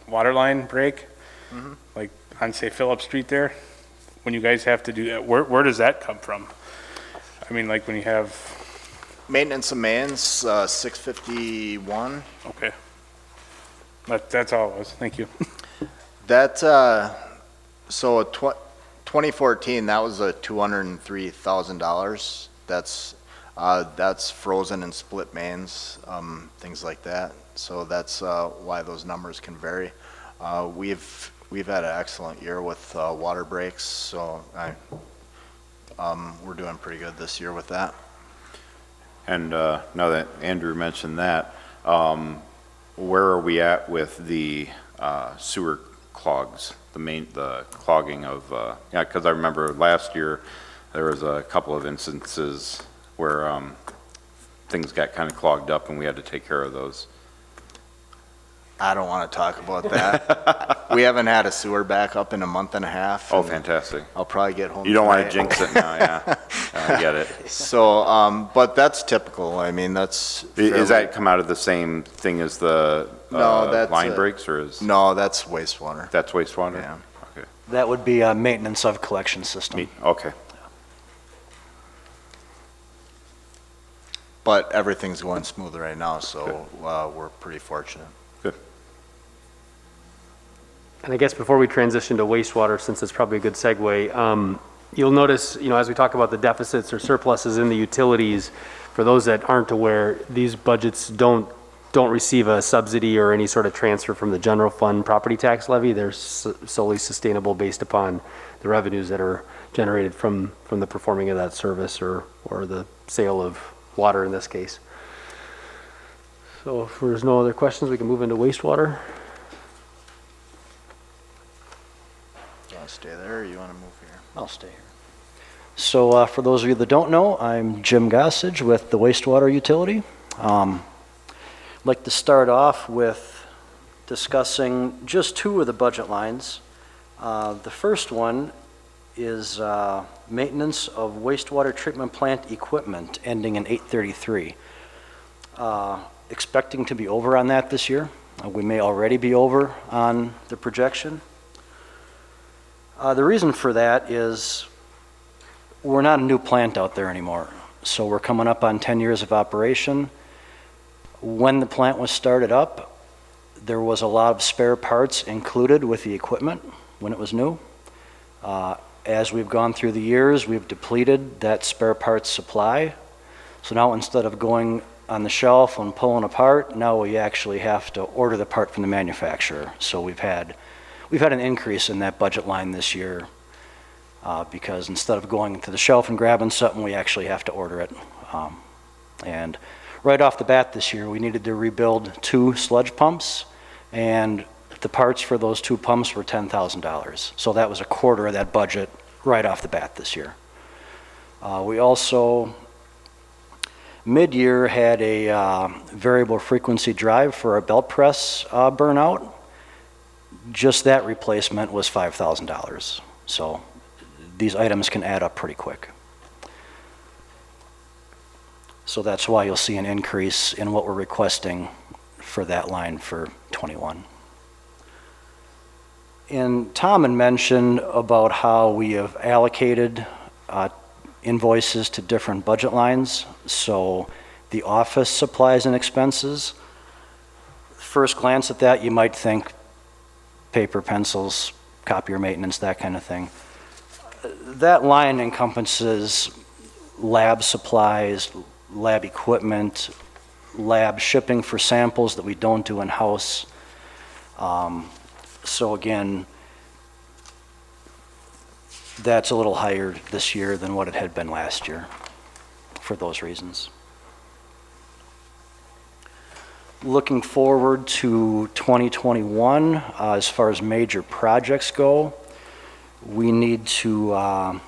water line break, like on, say, Phillip Street there, when you guys have to do that, where does that come from? I mean, like when you have Maintenance of mains, 651. Okay. That's all it was. Thank you. That, so 2014, that was a $203,000. That's frozen and split mains, things like that. So that's why those numbers can vary. We've had an excellent year with water breaks, so we're doing pretty good this year with that. And now that Andrew mentioned that, where are we at with the sewer clogs, the clogging of, yeah, because I remember last year there was a couple of instances where things got kind of clogged up and we had to take care of those. I don't want to talk about that. We haven't had a sewer backup in a month and a half. Oh, and fantastic. I'll probably get home You don't want to tonight. jinx it now, yeah. I get it. So, but that's typical. I mean, that's. Is that come out of the same thing as the No, that's line breaks, or is? No, that's wastewater. That's wastewater? Yeah. Okay. That would be maintenance of collection system. Okay. But everything's going smooth right now, so we're pretty fortunate. And I guess before we transition to wastewater, since it's probably a good segue, you'll notice, as we talk about the deficits or surpluses in the utilities, for those that aren't aware, these budgets don't receive a subsidy or any sort of transfer from the general fund property tax levy. They're solely sustainable based upon the revenues that are generated from the performing of that service or the sale of water in this case. So if there's no other questions, we can move into wastewater. You want to stay there or you want to move here? I'll stay here. So for those of you that don't know, I'm Jim Gossage with the wastewater utility. I'd like to start off with discussing just two of the budget lines. The first one is maintenance of wastewater treatment plant equipment ending in 8/33. Expecting to be over on that this year. We may already be over on the projection. The reason for that is we're not a new plant out there anymore. So we're coming up on 10 years of operation. When the plant was started up, there was a lot of spare parts included with the equipment when it was new. As we've gone through the years, we've depleted that spare parts supply. So now instead of going on the shelf and pulling apart, now we actually have to order the part from the manufacturer. So we've had an increase in that budget line this year because instead of going to the shelf and grabbing something, we actually have to order it. And right off the bat this year, we needed to rebuild 2 sludge pumps, and the parts for those 2 pumps were $10,000. So that was a quarter of that budget right off the bat this year. We also, mid-year, had a variable frequency drive for our belt press burnout. Just that replacement was $5,000. So these items can add up pretty quick. So that's why you'll see an increase in what we're requesting for that line for '21. And Tom had mentioned about how we have allocated invoices to different budget lines. So the office supplies and expenses, first glance at that, you might think paper, pencils, copier maintenance, that kind of thing. That line encompasses lab supplies, lab equipment, lab shipping for samples that we don't do in-house. So again, that's a little higher this year than what it had been last year for those reasons. Looking forward to 2021, as far as major projects go, we need to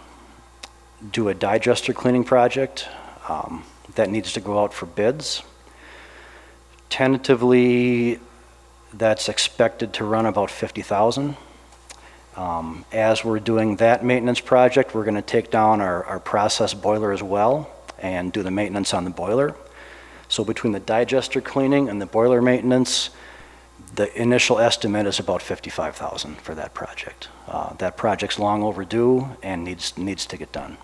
do a digester cleaning project that needs to go out for bids. Tentatively, that's expected to run about $50,000. As we're doing that maintenance project, we're going to take down our process boiler as well and do the maintenance on the boiler. So between the digester cleaning and the boiler maintenance, the initial estimate is about $55,000 for that project. That project's long overdue and needs to get done.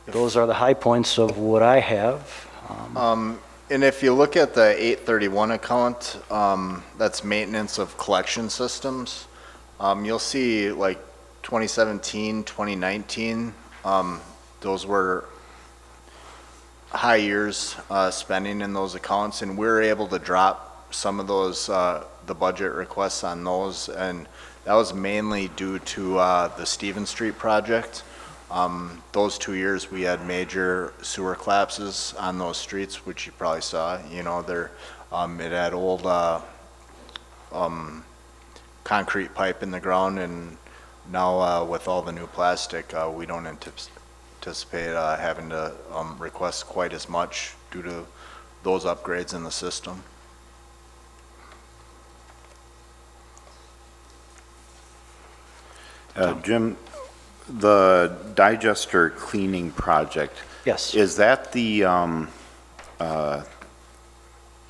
those are the high points of what I have. And if you look at the 831 account, that's maintenance of collection systems, you'll see like 2017, 2019, those were high years spending in those accounts, and we were able to drop some of those, the budget requests on those, and that was mainly due to the Stevens Street project. Those 2 years, we had major sewer collapses on those streets, which you probably saw. You know, it had old concrete pipe in the ground, and now with all the new plastic, we don't anticipate having to request quite as much due to those upgrades in the system. Jim, the digester cleaning project, Yes. is that the, you'll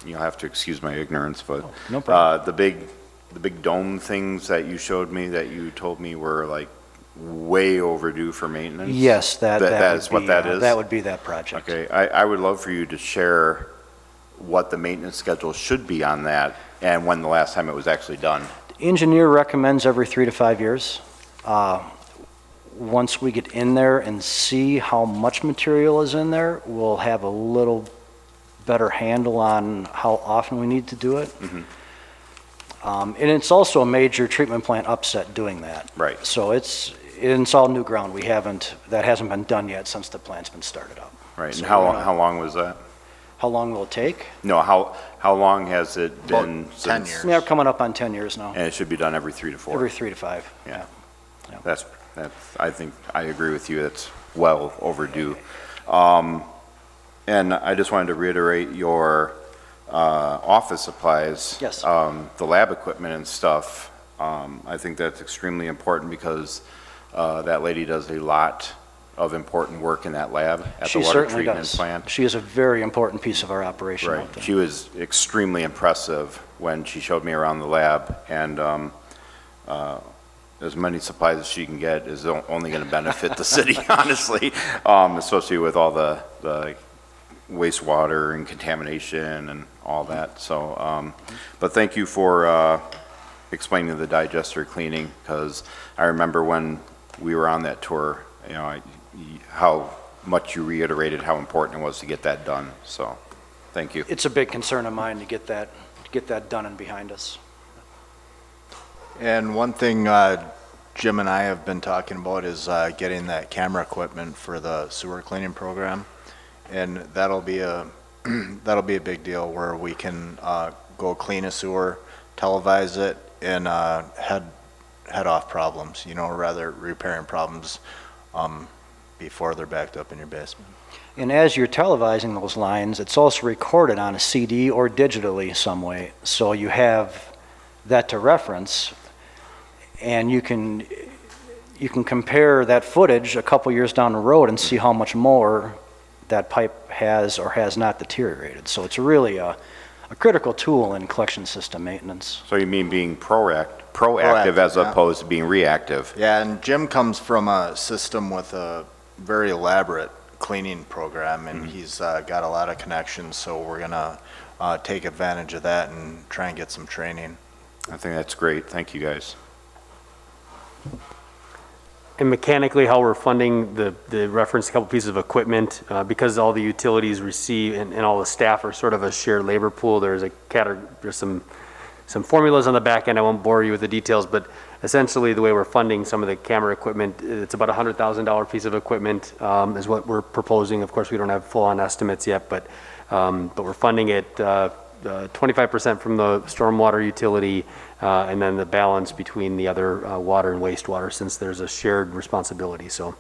have to excuse my ignorance, but No problem. the big dome things that you showed me that you told me were like way overdue for maintenance? Yes, that is would what be, that is? that would be that project. Okay, I would love for you to share what the maintenance schedule should be on that and when the last time it was actually done. The engineer recommends every 3 to 5 years. Once we get in there and see how much material is in there, we'll have a little better handle on how often we need to do it. And it's also a major treatment plant upset doing that. Right. So it's all new ground. That hasn't been done yet since the plant's been started up. Right, So and how we're long, not- how long was that? How long will it take? No, how long has it About been 10 since? years. Yeah, coming up on 10 years now. And it should be done every 3 to 4? Every 3 to 5. Yeah. That's, I think, I agree with you, it's well overdue. And I just wanted to reiterate your office supplies. Yes. The lab equipment and stuff, I think that's extremely important because that lady does a lot of important work in that lab at the She water certainly treatment does. plant. She is a very important piece of our operation Right. out there. She was extremely impressive when she showed me around the lab, and as many supplies as she can get is only going to benefit the city, honestly, especially with all the wastewater and contamination and all that. So, but thank you for explaining the digester cleaning, because I remember when we were on that tour, you know, how much you reiterated how important it was to get that done. So, thank you. It's a big concern of mine to get that done and behind us. And one thing Jim and I have been talking about is getting that camera equipment for the sewer cleaning program. And that'll be a big deal where we can go clean a sewer, televise it, and head off problems, you know, rather repairing problems before they're backed up in your basement. And as you're televising those lines, it's also recorded on a CD or digitally some way. So you have that to reference, and you can compare that footage a couple years down the road and see how much more that pipe has or has not deteriorated. So it's really a critical tool in collection system maintenance. So you mean being proactive as yeah. opposed to being reactive? Yeah, and Jim comes from a system with a very elaborate cleaning program, and he's got a lot of connections, so we're gonna take advantage of that and try and get some training. I think that's great. Thank you, guys. And mechanically, how we're funding the reference a couple pieces of equipment, because all the utilities receive and all the staff are sort of a shared labor pool, there's some formulas on the back end. I won't bore you with the details, but essentially the way we're funding some of the camera equipment, it's about a $100,000 piece of equipment is what we're proposing. Of course, we don't have full-on estimates yet, but we're funding it 25% from the stormwater utility, and then the balance between the other water and wastewater, since there's a shared responsibility. So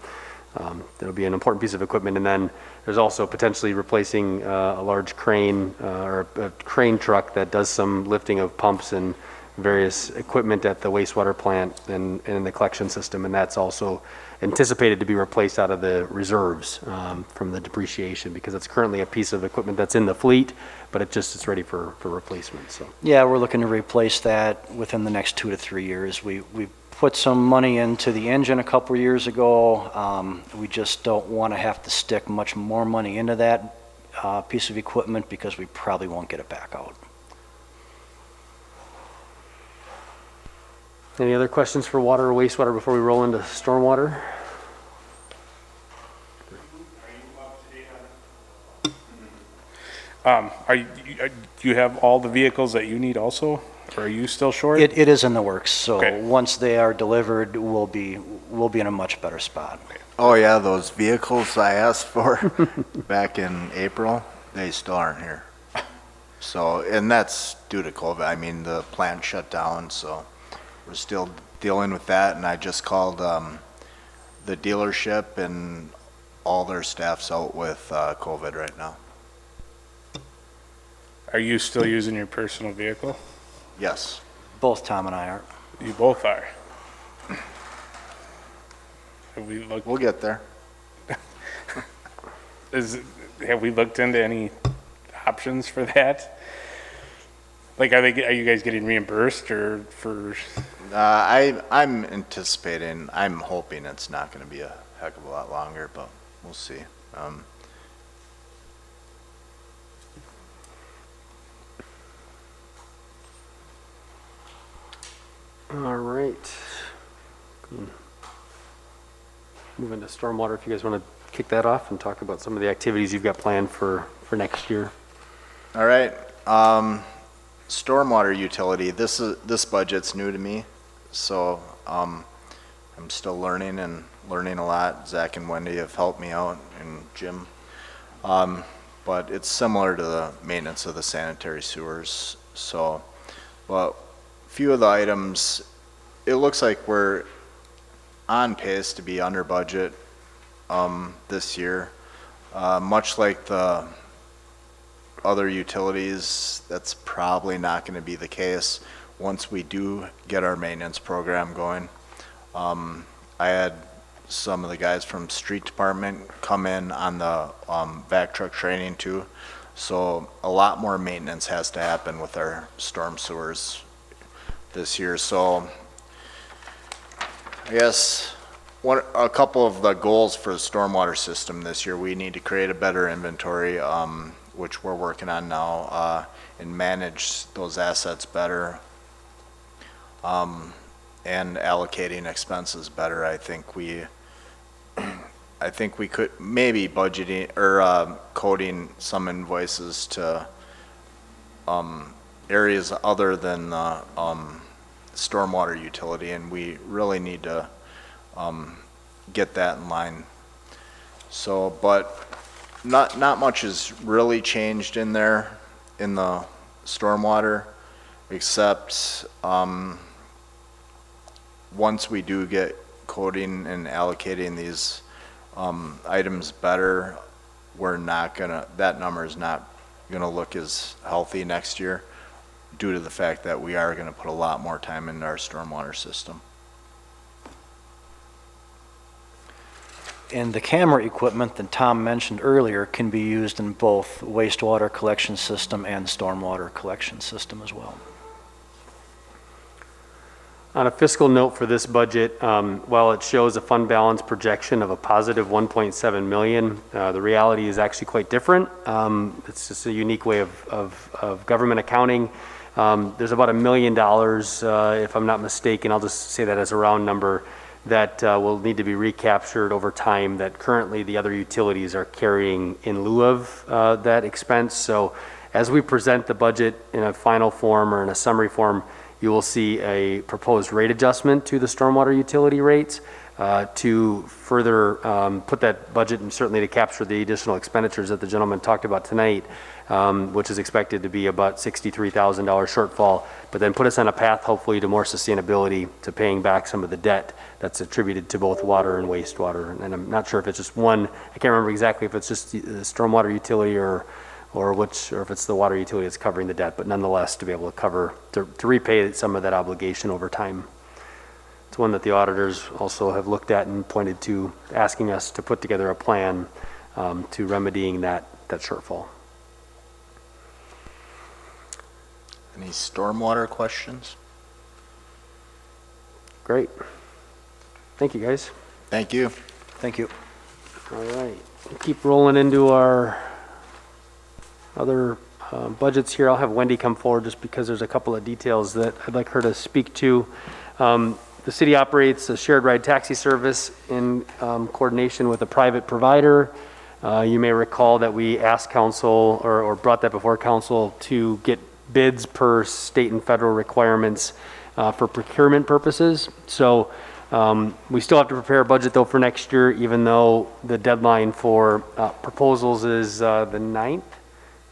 that'll be an important piece of equipment. And then there's also potentially replacing a large crane or a crane truck that does some lifting of pumps and various equipment at the wastewater plant and in the collection system. And that's also anticipated to be replaced out of the reserves from the depreciation, because it's currently a piece of equipment that's in the fleet, but it's ready for replacement. So Yeah, we're looking to replace that within the next 2 to 3 years. We put some money into the engine a couple years ago. We just don't want to have to stick much more money into that piece of equipment because we probably won't get it back out. Any other questions for water or wastewater before we roll into stormwater? Do you have all the vehicles that you need also, or are you still short? It is in the works, so Okay. once they are delivered, we'll be in a much better spot. Oh, yeah, those vehicles I asked for back in April, they still aren't here. So, and that's due to COVID. I mean, the plant shut down, so we're still dealing with that. And I just called the dealership, and all their staff's out with COVID right now. Are you still using your personal vehicle? Yes. Both Tom and I are. You both are. Have we looked, We'll get there. have we looked into any options for that? Like, are you guys getting reimbursed or for? I'm anticipating, I'm hoping it's not going to be a heck of a lot longer, but we'll see. All right. Move into stormwater if you guys want to kick that off and talk about some of the activities you've got planned for next year. All right. Stormwater utility. This budget's new to me, so I'm still learning a lot. Zach and Wendy have helped me out, and Jim. But it's similar to the maintenance of the sanitary sewers. So, but a few of the items, it looks like we're on pace to be under budget this year. Much like the other utilities, that's probably not going to be the case once we do get our maintenance program going. I had some of the guys from street department come in on the vac truck training too, so a lot more maintenance has to happen with our storm sewers this year. So I guess a couple of the goals for the stormwater system this year, we need to create a better inventory, which we're working on now, and manage those assets better, and allocating expenses better. I think we could maybe budgeting or coding some invoices to areas other than the stormwater utility, and we really need to get that in line. So, but not much has really changed in there in the stormwater, except once we do get coding and allocating these items better, that number is not gonna look as healthy next year due to the fact that we are gonna put a lot more time into our stormwater system. And the camera equipment that Tom mentioned earlier can be used in both wastewater collection system and stormwater collection system as well. On a fiscal note for this budget, while it shows a fund balance projection of a positive 1.7 million, the reality is actually quite different. It's just a unique way of government accounting. There's about $1 million, if I'm not mistaken, I'll just say that as a round number, that will need to be recaptured over time that currently the other utilities are carrying in lieu of that expense. So as we present the budget in a final form or in a summary form, you will see a proposed rate adjustment to the stormwater utility rates to further put that budget and certainly to capture the additional expenditures that the gentleman talked about tonight, which is expected to be about $63,000 shortfall, but then put us on a path hopefully to more sustainability, to paying back some of the debt that's attributed to both water and wastewater. And I'm not sure if it's just one, I can't remember exactly if it's just the stormwater utility or if it's the water utility that's covering the debt, but nonetheless to be able to repay some of that obligation over time. It's one that the auditors also have looked at and pointed to, asking us to put together a plan to remedying that shortfall. Any stormwater questions? Great. Thank you, guys. Thank you. Thank you. All right, keep rolling into our other budgets here. I'll have Wendy come forward just because there's a couple of details that I'd like her to speak to. The city operates a shared ride taxi service in coordination with a private provider. You may recall that we asked council or brought that before council to get bids per state and federal requirements for procurement purposes. So we still have to prepare a budget though for next year, even though the deadline for proposals is the 9th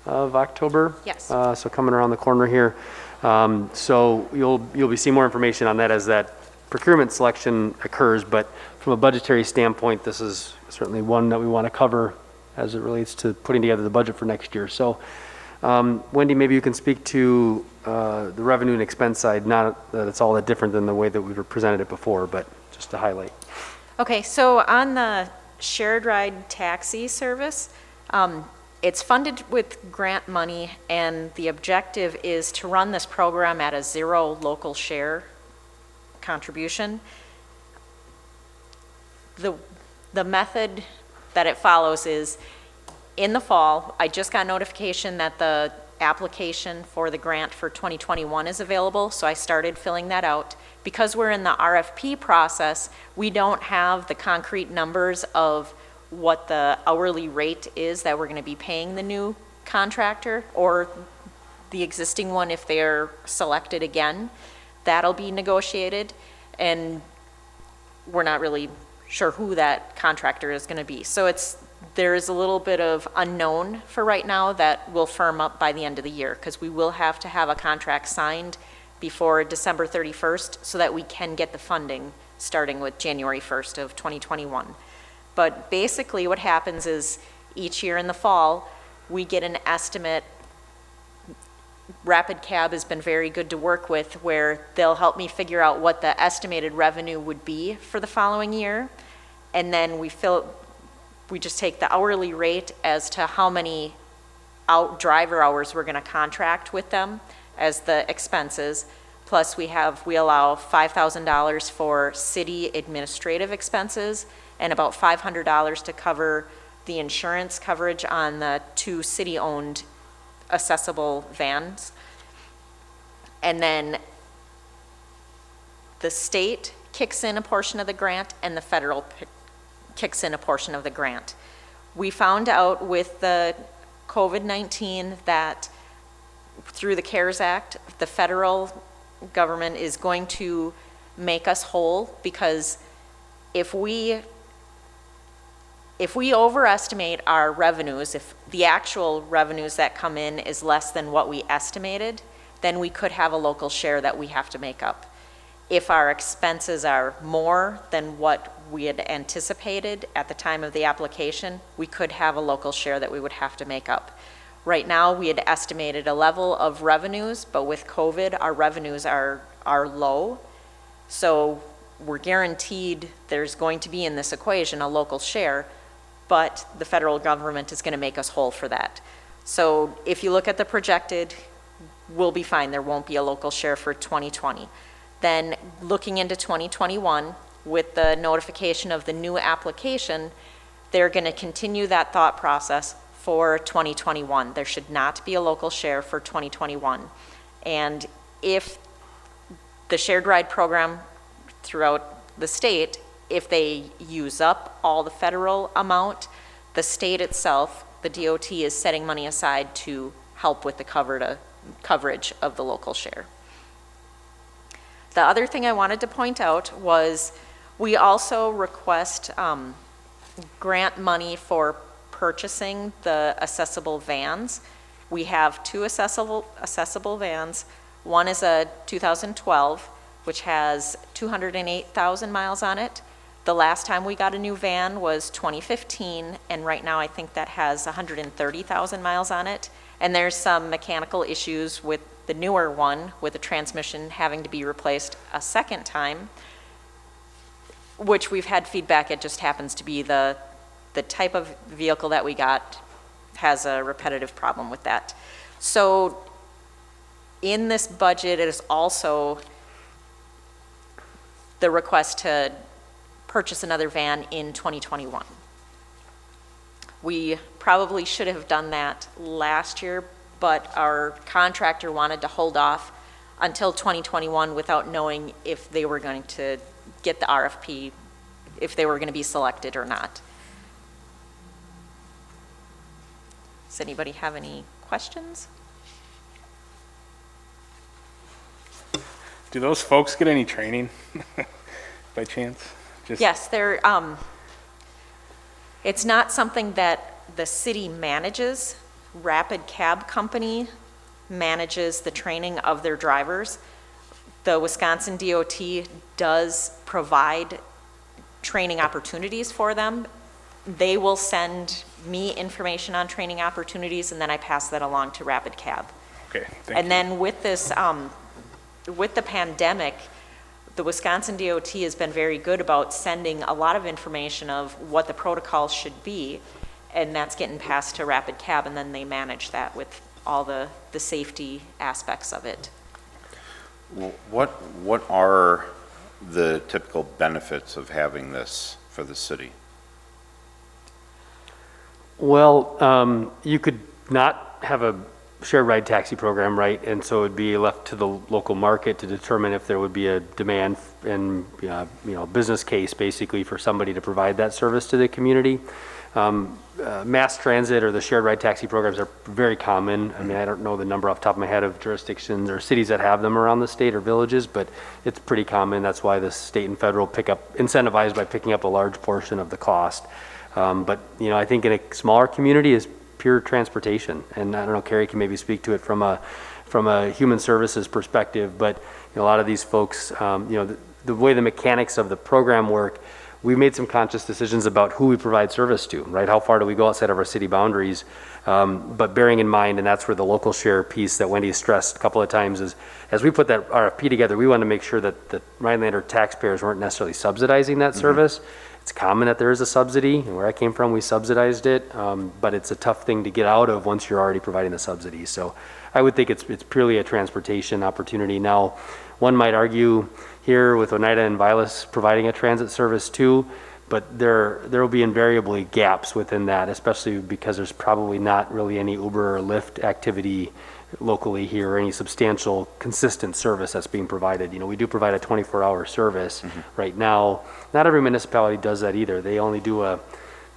of October. Yes. So coming around the corner here. So you'll be seeing more information on that as that procurement selection occurs, but from a budgetary standpoint, this is certainly one that we want to cover as it relates to putting together the budget for next year. So Wendy, maybe you can speak to the revenue and expense side, not that it's all that different than the way that we've presented it before, but just to highlight. Okay, so on the shared ride taxi service, it's funded with grant money, and the objective is to run this program at a 0 local share contribution. The method that it follows is, in the fall, I just got notification that the application for the grant for 2021 is available, so I started filling that out. Because we're in the RFP process, we don't have the concrete numbers of what the hourly rate is that we're going to be paying the new contractor or the existing one if they're selected again. That'll be negotiated, and we're not really sure who that contractor is going to be. So there is a little bit of unknown for right now that will firm up by the end of the year, because we will have to have a contract signed before December 31st so that we can get the funding starting with January 1st of 2021. But basically what happens is each year in the fall, we get an estimate. Rapid Cab has been very good to work with, where they'll help me figure out what the estimated revenue would be for the following year. And then we just take the hourly rate as to how many driver hours we're going to contract with them as the expenses. Plus we allow $5,000 for city administrative expenses and about $500 to cover the insurance coverage on the 2 city-owned accessible vans. And then the state kicks in a portion of the grant and the federal kicks in a portion of the grant. We found out with the COVID-19 that through the CARES Act, the federal government is going to make us whole, because if we overestimate our revenues, if the actual revenues that come in is less than what we estimated, then we could have a local share that we have to make up. If our expenses are more than what we had anticipated at the time of the application, we could have a local share that we would have to make up. Right now, we had estimated a level of revenues, but with COVID, our revenues are low. So we're guaranteed there's going to be in this equation a local share, but the federal government is going to make us whole for that. So if you look at the projected, we'll be fine. There won't be a local share for 2020. Then looking into 2021, with the notification of the new application, they're going to continue that thought process for 2021. There should not be a local share for 2021. And if the shared ride program throughout the state, if they use up all the federal amount, the state itself, the DOT, is setting money aside to help with the coverage of the local share. The other thing I wanted to point out was we also request grant money for purchasing the accessible vans. We have 2 accessible vans. One is a 2012, which has 208,000 miles on it. The last time we got a new van was 2015, and right now I think that has 130,000 miles on it. And there's some mechanical issues with the newer one, with the transmission having to be replaced a second time, which we've had feedback. It just happens to be the type of vehicle that we got has a repetitive problem with that. So in this budget, it is also the request to purchase another van in 2021. We probably should have done that last year, but our contractor wanted to hold off until 2021 without knowing if they were going to get the RFP, if they were going to be selected or not. Does anybody have any questions? Do those folks get any training by chance? Just- Yes, it's not something that the city manages. Rapid Cab Company manages the training of their drivers. The Wisconsin DOT does provide training opportunities for them. They will send me information on training opportunities, and then I pass that along to Rapid Cab. Okay, thank you. And then with this, with the pandemic, the Wisconsin DOT has been very good about sending a lot of information of what the protocol should be, and that's getting passed to Rapid Cab, and then they manage that with all the safety aspects of it. What are the typical benefits of having this for the city? Well, you could not have a shared ride taxi program, right? And so it'd be left to the local market to determine if there would be a demand and, business case basically for somebody to provide that service to the community. Mass transit or the shared ride taxi programs are very common. I mean, I don't know the number off the top of my head of jurisdictions or cities that have them around the state or villages, but it's pretty common. That's why the state and federal incentivized by picking up a large portion of the cost. But I think in a smaller community is pure transportation. And I don't know, Carrie can maybe speak to it from a human services perspective, but a lot of these folks, the way the mechanics of the program work, we made some conscious decisions about who we provide service to, right? How far do we go outside of our city boundaries? But bearing in mind, and that's where the local share piece that Wendy has stressed a couple of times is, as we put that RFP together, we wanted to make sure that the Rhinelander taxpayers weren't necessarily subsidizing that service. It's common that there is a subsidy, and where I came from, we subsidized it, but it's a tough thing to get out of once you're already providing the subsidy. So I would think it's purely a transportation opportunity. Now, one might argue here with Oneida and Vilas providing a transit service too, but there will be invariably gaps within that, especially because there's probably not really any Uber or Lyft activity locally here or any substantial consistent service that's being provided. We do provide a 24-hour service right now. Not every municipality does that either. They only do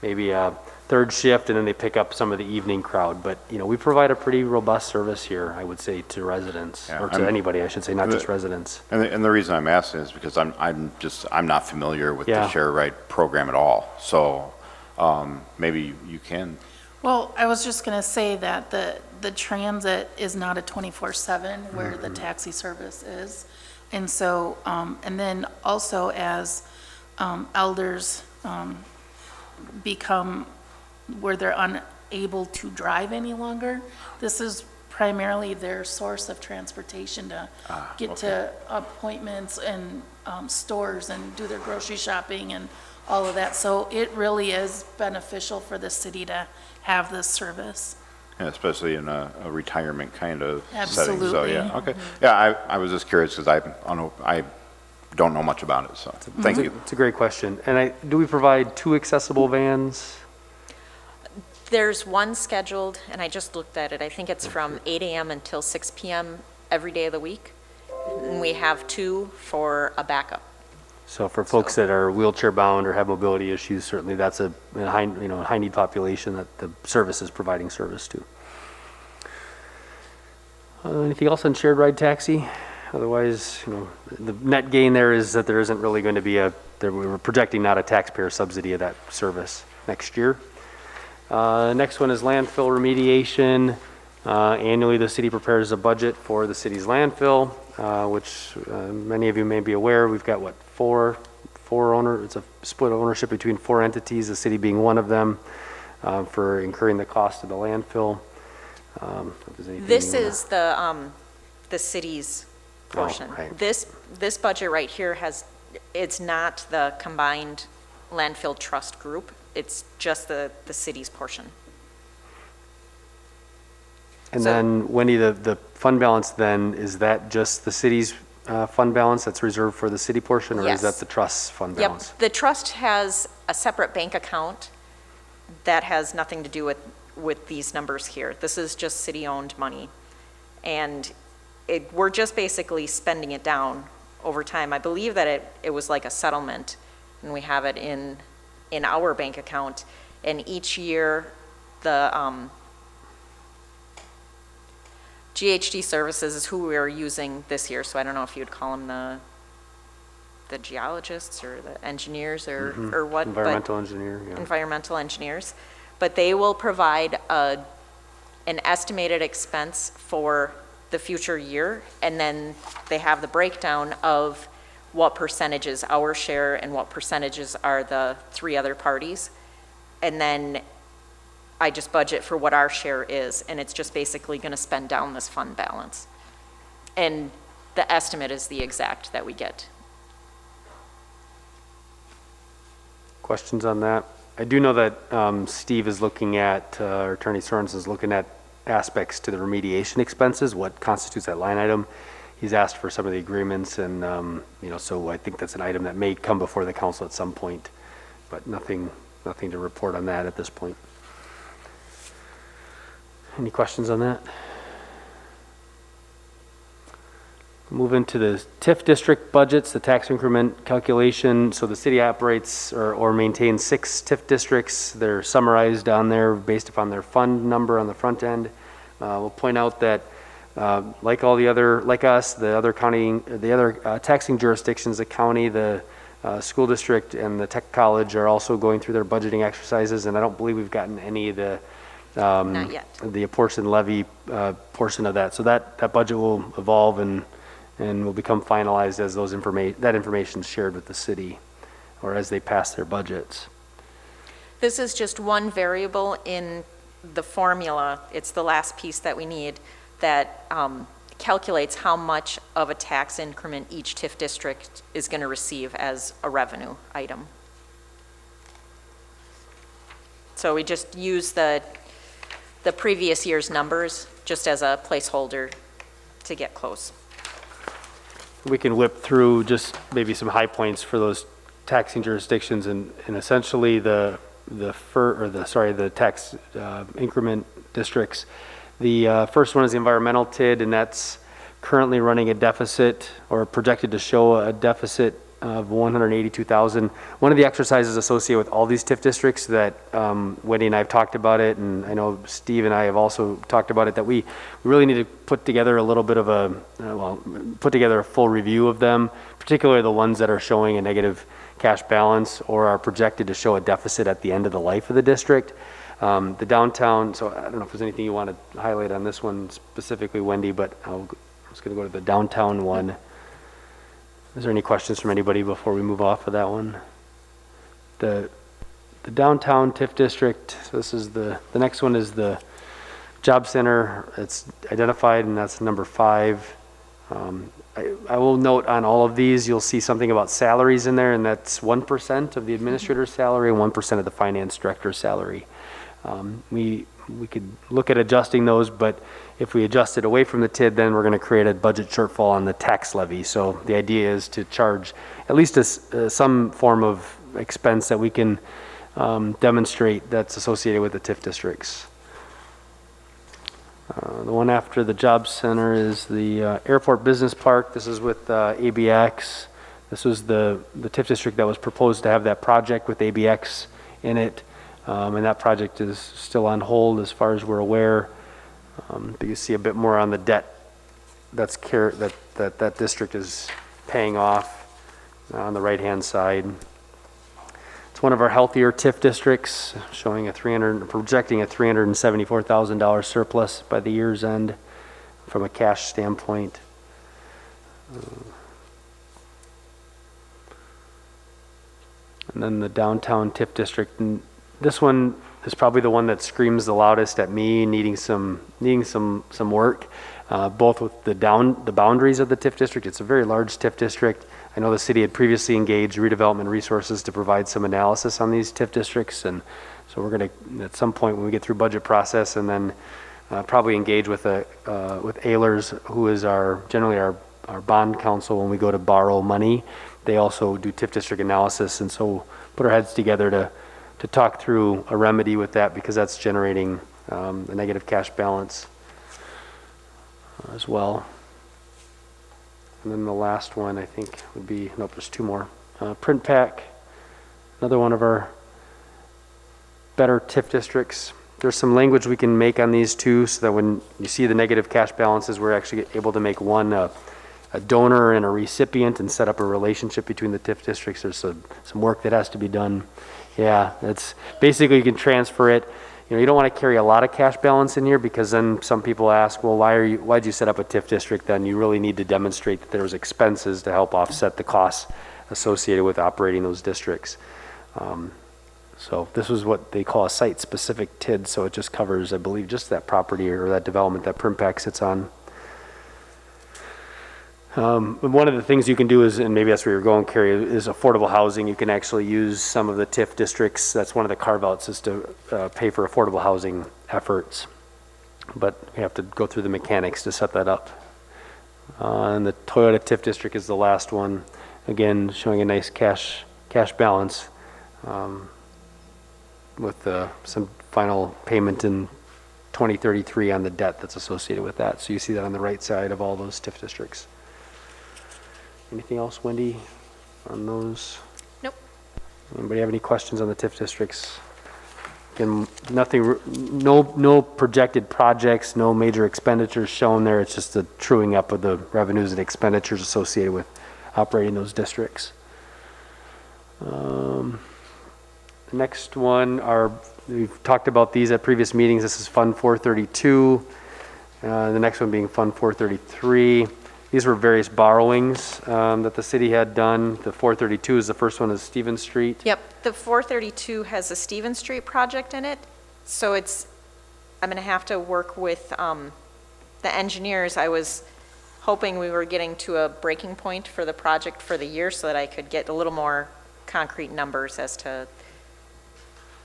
maybe a third shift and then they pick up some of the evening crowd. But we provide a pretty robust service here, I would say, to residents, or to anybody, I should say, not just residents. And the reason I'm asking is because I'm not familiar with the share ride program at all. So maybe you can. Well, I was just going to say that the transit is not a 24/7 where the taxi service is. And so, and then also as elders become where they're unable to drive any longer, this is primarily their source of transportation to get to appointments and stores and do their grocery shopping and all of that. So it really is beneficial for the city to have this service. Yeah, especially in a retirement kind of setting. Absolutely. So, yeah, okay. Yeah, I was just curious because I don't know much about it, so thank you. It's a great question. And do we provide 2 accessible vans? There's one scheduled, and I just looked at it. I think it's from 8 a.m. until 6 p.m. every day of the week. And we have 2 for a backup. So for folks that are wheelchair bound or have mobility issues, certainly that's a high need population that the service is providing service to. Anything else on shared ride taxi? Otherwise, the net gain there is that there isn't really going to be we're projecting not a taxpayer subsidy of that service next year. Next one is landfill remediation. Annually, the city prepares a budget for the city's landfill, which many of you may be aware. We've got it's a split ownership between 4 entities, the city being one of them, for incurring the cost of the landfill. This is the city's portion. Right. This budget right here it's not the combined landfill trust group. It's just the city's portion. And then, Wendy, the fund balance then, is that just the city's fund balance that's reserved for the city portion, or is Yes. that the trust fund Yep, balance? the trust has a separate bank account that has nothing to do with these numbers here. This is just city-owned money. And we're just basically spending it down over time. I believe that it was like a settlement, and we have it in our bank account. And each year, the GHD Services is who we're using this year, so I don't know if you'd call them the geologists or the engineers or what. but- Environmental engineer, yeah. environmental engineers, but they will provide an estimated expense for the future year, and then they have the breakdown of what percentage is our share and what percentages are the three other parties. And then I just budget for what our share is, and it's just basically going to spend down this fund balance. And the estimate is the exact that we get. Questions on that? I do know that Steve is looking at, or Attorney Sorensen is looking at aspects to the remediation expenses, what constitutes that line item. He's asked for some of the agreements, and, so I think that's an item that may come before the council at some point, but nothing to report on that at this point. Any questions on that? Move into the TIF district budgets, the tax increment calculation. So the city operates or maintains 6 TIF districts. They're summarized on there based upon their fund number on the front end. We'll point out that like us, the other taxing jurisdictions, the county, the school district, and the tech college are also going through their budgeting exercises, and I don't believe we've gotten any of the Not yet. the apportioned levy portion of that. So that budget will evolve and will become finalized as that information is shared with the city, or as they pass their budgets. This is just one variable in the formula. It's the last piece that we need that calculates how much of a tax increment each TIF district is going to receive as a revenue item. So we just use the previous year's numbers just as a placeholder to get close. We can whip through just maybe some high points for those taxing jurisdictions, and essentially the tax increment districts. The first one is the environmental TID, and that's currently running a deficit, or projected to show a deficit of $182,000. One of the exercises associated with all these TIF districts that Wendy and I have talked about it, and I know Steve and I have also talked about it, that we really need to put together a little bit of put together a full review of them, particularly the ones that are showing a negative cash balance or are projected to show a deficit at the end of the life of the district. The downtown, so I don't know if there's anything you want to highlight on this one specifically, Wendy, but I'm just going to go to the downtown one. Is there any questions from anybody before we move off of that one? The downtown TIF district, so this is the next one is the job center. It's identified, and that's number 5. I will note on all of these, you'll see something about salaries in there, and that's 1% of the administrator's salary and 1% of the finance director's salary. We could look at adjusting those, but if we adjust it away from the TID, then we're going to create a budget shortfall on the tax levy. So the idea is to charge at least some form of expense that we can demonstrate that's associated with the TIF districts. The one after the job center is the airport business park. This is with ABX. This was the TIF district that was proposed to have that project with ABX in it. And that project is still on hold as far as we're aware. But you see a bit more on the debt that district is paying off on the right-hand side. It's one of our healthier TIF districts, showing projecting a $374,000 surplus by the year's end from a cash standpoint. And then the downtown TIF district. This one is probably the one that screams the loudest at me, needing some work, both with the boundaries of the TIF district. It's a very large TIF district. I know the city had previously engaged redevelopment resources to provide some analysis on these TIF districts, and so we're going to, at some point when we get through budget process, and then probably engage with Ehlers, who is generally our our bond counsel, when we go to borrow money, they also do TIF district analysis, and so put our heads together to talk through a remedy with that, because that's generating a negative cash balance as well. And then the last one, I think, would be, nope, there's two more. Print Pack, another one of our better TIF districts. There's some language we can make on these two, so that when you see the negative cash balances, we're actually able to make one a donor and a recipient and set up a relationship between the TIF districts. There's some work that has to be done. Yeah, that's basically, you can transfer it. You know, you don't want to carry a lot of cash balance in here, because then some people ask, well, why'd you set up a TIF district then? You really need to demonstrate that there was expenses to help offset the costs associated with operating those districts. So this was what they call a site-specific TID, so it just covers, I believe, just that property or that development that Print Pack sits on. One of the things you can do is, and maybe that's where you're going, Carrie, is affordable housing. You can actually use some of the TIF districts. That's one of the carve-outs, is to pay for affordable housing efforts. But we have to go through the mechanics to set that up. And the Toyota TIF district is the last one. Again, showing a nice cash balance with some final payment in 2033 on the debt that's associated with that. So you see that on the right side of all those TIF districts. Anything else, Wendy, on those? Nope. Anybody have any questions on the TIF districts? Again, nothing, no projected projects, no major expenditures shown there. It's just the truing up of the revenues and expenditures associated with operating those districts. The next one we've talked about these at previous meetings. This is Fund 432. The next one being Fund 433. These were various borrowings that the city had done. The 432 is the first one, is Stevens Street. Yep, the 432 has a Stevens Street project in it, so I'm going to have to work with the engineers. I was hoping we were getting to a breaking point for the project for the year, so that I could get a little more concrete numbers as to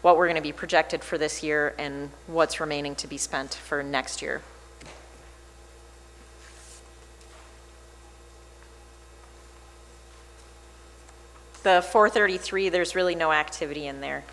what we're going to be projected for this year and what's remaining to be spent for next year. The 433, there's really no activity in there.